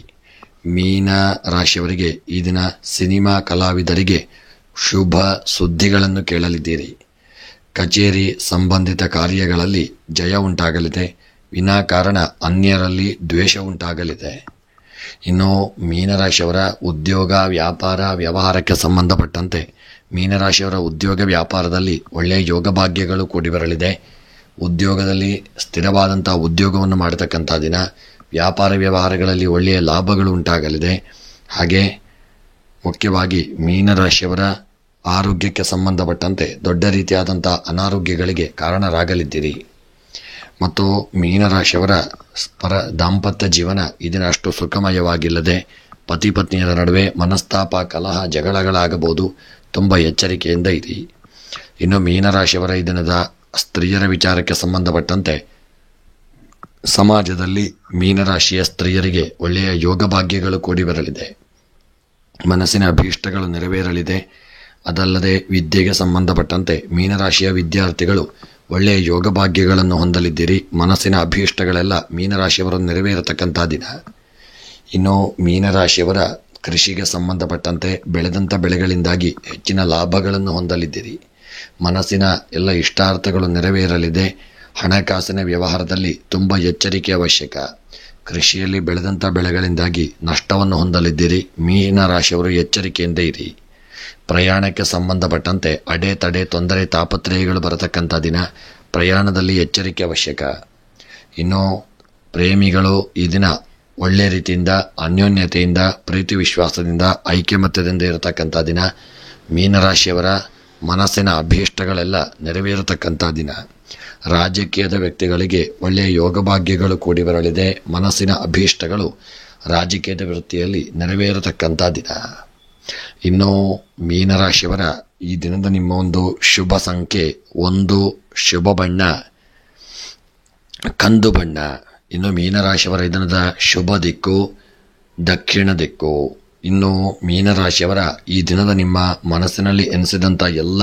ಮೀನರಾಶಿಯವರಿಗೆ ಈ ದಿನ ಸಿನಿಮಾ ಕಲಾವಿದರಿಗೆ ಶುಭ ಸುದ್ದಿಗಳನ್ನು ಕೇಳಲಿದ್ದೀರಿ. ಕಚೇರಿ ಸಂಬಂಧಿತ ಕಾರ್ಯಗಳಲ್ಲಿ ಜಯ ಉಂಟಾಗಲಿದೆ. ವಿನಾಕಾರಣ ಅನ್ಯರಲ್ಲಿ ದ್ವೇಷ ಉಂಟಾಗಲಿದೆ. ಇನ್ನು ಮೀನರಾಶಿಯವರ ಉದ್ಯೋಗ, ವ್ಯಾಪಾರ, ವ್ಯವಹಾರಕ್ಕೆ ಸಂಬಂಧಪಟ್ಟಂತೆ ಮೀನರಾಶಿಯವರ ಉದ್ಯೋಗ ವ್ಯಾಪಾರದಲ್ಲಿ ಒಳ್ಳೆಯ ಯೋಗ ಭಾಗ್ಯಗಳು ಕೂಡಿ ಬರಲಿದೆ. ಉದ್ಯೋಗದಲ್ಲಿ ಸ್ಥಿರವಾದಂಥ ಉದ್ಯೋಗವನ್ನು ಮಾಡತಕ್ಕಂಥ ದಿನ. ವ್ಯಾಪಾರ ವ್ಯವಹಾರಗಳಲ್ಲಿ ಒಳ್ಳೆಯ ಲಾಭಗಳು ಉಂಟಾಗಲಿದೆ. ಹಾಗೆ ಮುಖ್ಯವಾಗಿ ಮೀನರಾಶಿಯವರ ಆರೋಗ್ಯಕ್ಕೆ ಸಂಬಂಧಪಟ್ಟಂತೆ ದೊಡ್ಡ ರೀತಿಯಾದಂಥ ಅನಾರೋಗ್ಯಗಳಿಗೆ ಕಾರಣರಾಗಲಿದ್ದೀರಿ. ಮತ್ತು ಮೀನರಾಶಿಯವರ ದಾಂಪತ್ಯ ಜೀವನ ಇದನ್ನ ಅಷ್ಟು ಸುಖಮಯವಾಗಿಲ್ಲದೆ ಪತಿ ಪತ್ನಿಯರ ನಡುವೆ ಮನಸ್ತಾಪ, ಕಲಹ, ಜಗಳಗಳಾಗಬಹುದು. ತುಂಬ ಎಚ್ಚರಿಕೆಯಿಂದ ಇರಿ. ಇನ್ನು ಮೀನರಾಶಿಯವರ ಈ ದಿನದ ಸ್ತ್ರೀಯರ ವಿಚಾರಕ್ಕೆ ಸಂಬಂಧಪಟ್ಟಂತೆ ಸಮಾಜದಲ್ಲಿ ಮೀನರಾಶಿಯ ಸ್ತ್ರೀಯರಿಗೆ ಒಳ್ಳೆಯ ಯೋಗ ಭಾಗ್ಯಗಳು ಕೂಡಿ ಬರಲಿದೆ. ಮನಸ್ಸಿನ ಅಭೀಷ್ಟಗಳು ನೆರವೇರಲಿದೆ. ಅದಲ್ಲದೆ ವಿದ್ಯೆಗೆ ಸಂಬಂಧಪಟ್ಟಂತೆ ಮೀನರಾಶಿಯ ವಿದ್ಯಾರ್ಥಿಗಳು ಒಳ್ಳೆಯ ಯೋಗ ಭಾಗ್ಯಗಳನ್ನು ಹೊಂದಲಿದ್ದೀರಿ. ಮನಸ್ಸಿನ ಅಭೀಷ್ಟಗಳೆಲ್ಲ ಮೀನರಾಶಿಯವರನ್ನು ನೆರವೇರತಕ್ಕಂಥ ದಿನ. ಇನ್ನು ಮೀನರಾಶಿಯವರ ಕೃಷಿಗೆ ಸಂಬಂಧಪಟ್ಟಂತೆ ಬೆಳೆದಂಥ ಬೆಳೆಗಳಿಂದಾಗಿ ಹೆಚ್ಚಿನ ಲಾಭಗಳನ್ನು ಹೊಂದಲಿದ್ದೀರಿ. ಮನಸ್ಸಿನ ಎಲ್ಲ ಇಷ್ಟಾರ್ಥಗಳು ನೆರವೇರಲಿದೆ. ಹಣಕಾಸಿನ ವ್ಯವಹಾರದಲ್ಲಿ ತುಂಬ ಎಚ್ಚರಿಕೆ ಅವಶ್ಯಕ. ಕೃಷಿಯಲ್ಲಿ ಬೆಳೆದಂಥ ಬೆಳೆಗಳಿಂದಾಗಿ ನಷ್ಟವನ್ನು ಹೊಂದಲಿದ್ದೀರಿ. ಮೀನರಾಶಿಯವರು ಎಚ್ಚರಿಕೆಯಿಂದ ಇರಿ. ಪ್ರಯಾಣಕ್ಕೆ ಸಂಬಂಧಪಟ್ಟಂತೆ ಅಡೆತಡೆ, ತೊಂದರೆ, ತಾಪತ್ರಯಗಳು ಬರತಕ್ಕಂಥ ದಿನ. ಪ್ರಯಾಣದಲ್ಲಿ ಎಚ್ಚರಿಕೆ ಅವಶ್ಯಕ. ಇನ್ನು ಪ್ರೇಮಿಗಳು ಈ ದಿನ ಒಳ್ಳೆ ರೀತಿಯಿಂದ, ಅನ್ಯೋನ್ಯತೆಯಿಂದ, ಪ್ರೀತಿ ವಿಶ್ವಾಸದಿಂದ, ಐಕ್ಯಮತ್ಯದಿಂದ ಇರತಕ್ಕಂಥ ದಿನ. ಮೀನರಾಶಿಯವರ ಮನಸ್ಸಿನ ಅಭೀಷ್ಟಗಳೆಲ್ಲ ನೆರವೇರತಕ್ಕಂಥ ದಿನ. ರಾಜಕೀಯದ ವ್ಯಕ್ತಿಗಳಿಗೆ ಒಳ್ಳೆಯ ಯೋಗ ಭಾಗ್ಯಗಳು ಕೂಡಿ ಬರಲಿದೆ. ಮನಸ್ಸಿನ ಅಭೀಷ್ಟಗಳು ರಾಜಕೀಯದ ವೃತ್ತಿಯಲ್ಲಿ ನೆರವೇರತಕ್ಕಂಥ ದಿನ. ಇನ್ನು ಮೀನರಾಶಿಯವರ ಈ ದಿನದ ನಿಮ್ಮ ಒಂದು ಶುಭ ಸಂಖ್ಯೆ 1, ಶುಭ ಬಣ್ಣ ಕಂದು ಬಣ್ಣ. ಇನ್ನು ಮೀನರಾಶಿಯವರ ಈ ದಿನದ ಶುಭ ದಿಕ್ಕು ದಕ್ಷಿಣ ದಿಕ್ಕು. ಇನ್ನು ಮೀನರಾಶಿಯವರ ಈ ದಿನದ ನಿಮ್ಮ ಮನಸ್ಸಿನಲ್ಲಿ ಎನಿಸಿದಂಥ ಎಲ್ಲ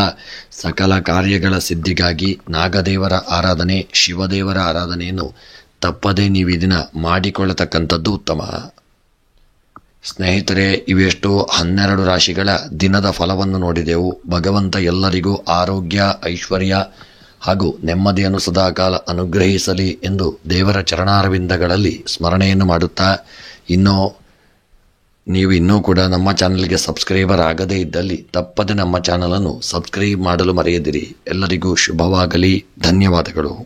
ಸಕಲ ಕಾರ್ಯಗಳ ಸಿದ್ಧಿಗಾಗಿ ನಾಗದೇವರ ಆರಾಧನೆ, ಶಿವದೇವರ ಆರಾಧನೆಯನ್ನು ತಪ್ಪದೇ ನೀವು ಈ ದಿನ ಮಾಡಿಕೊಳ್ಳತಕ್ಕಂಥದ್ದು ಉತ್ತಮ. ಸ್ನೇಹಿತರೆ, ಇವೆಷ್ಟು 12 ರಾಶಿಗಳ ದಿನದ ಫಲವನ್ನು ನೋಡಿದೆವು. ಭಗವಂತ ಎಲ್ಲರಿಗೂ ಆರೋಗ್ಯ, ಐಶ್ವರ್ಯ ಹಾಗೂ ನೆಮ್ಮದಿಯನ್ನು ಸದಾಕಾಲ ಅನುಗ್ರಹಿಸಲಿ ಎಂದು ದೇವರ ಚರಣಾರವಿಂದಗಳಲ್ಲಿ ಸ್ಮರಣೆಯನ್ನು ಮಾಡುತ್ತಾ, ನೀವು ಇನ್ನೂ ಕೂಡ ನಮ್ಮ ಚಾನಲ್ಗೆ ಸಬ್ಸ್ಕ್ರೈಬರ್ ಆಗದೇ ಇದ್ದಲ್ಲಿ ತಪ್ಪದೆ ನಮ್ಮ ಚಾನಲನ್ನು ಸಬ್ಸ್ಕ್ರೈಬ್ ಮಾಡಲು ಮರೆಯದಿರಿ. ಎಲ್ಲರಿಗೂ ಶುಭವಾಗಲಿ. ಧನ್ಯವಾದಗಳು.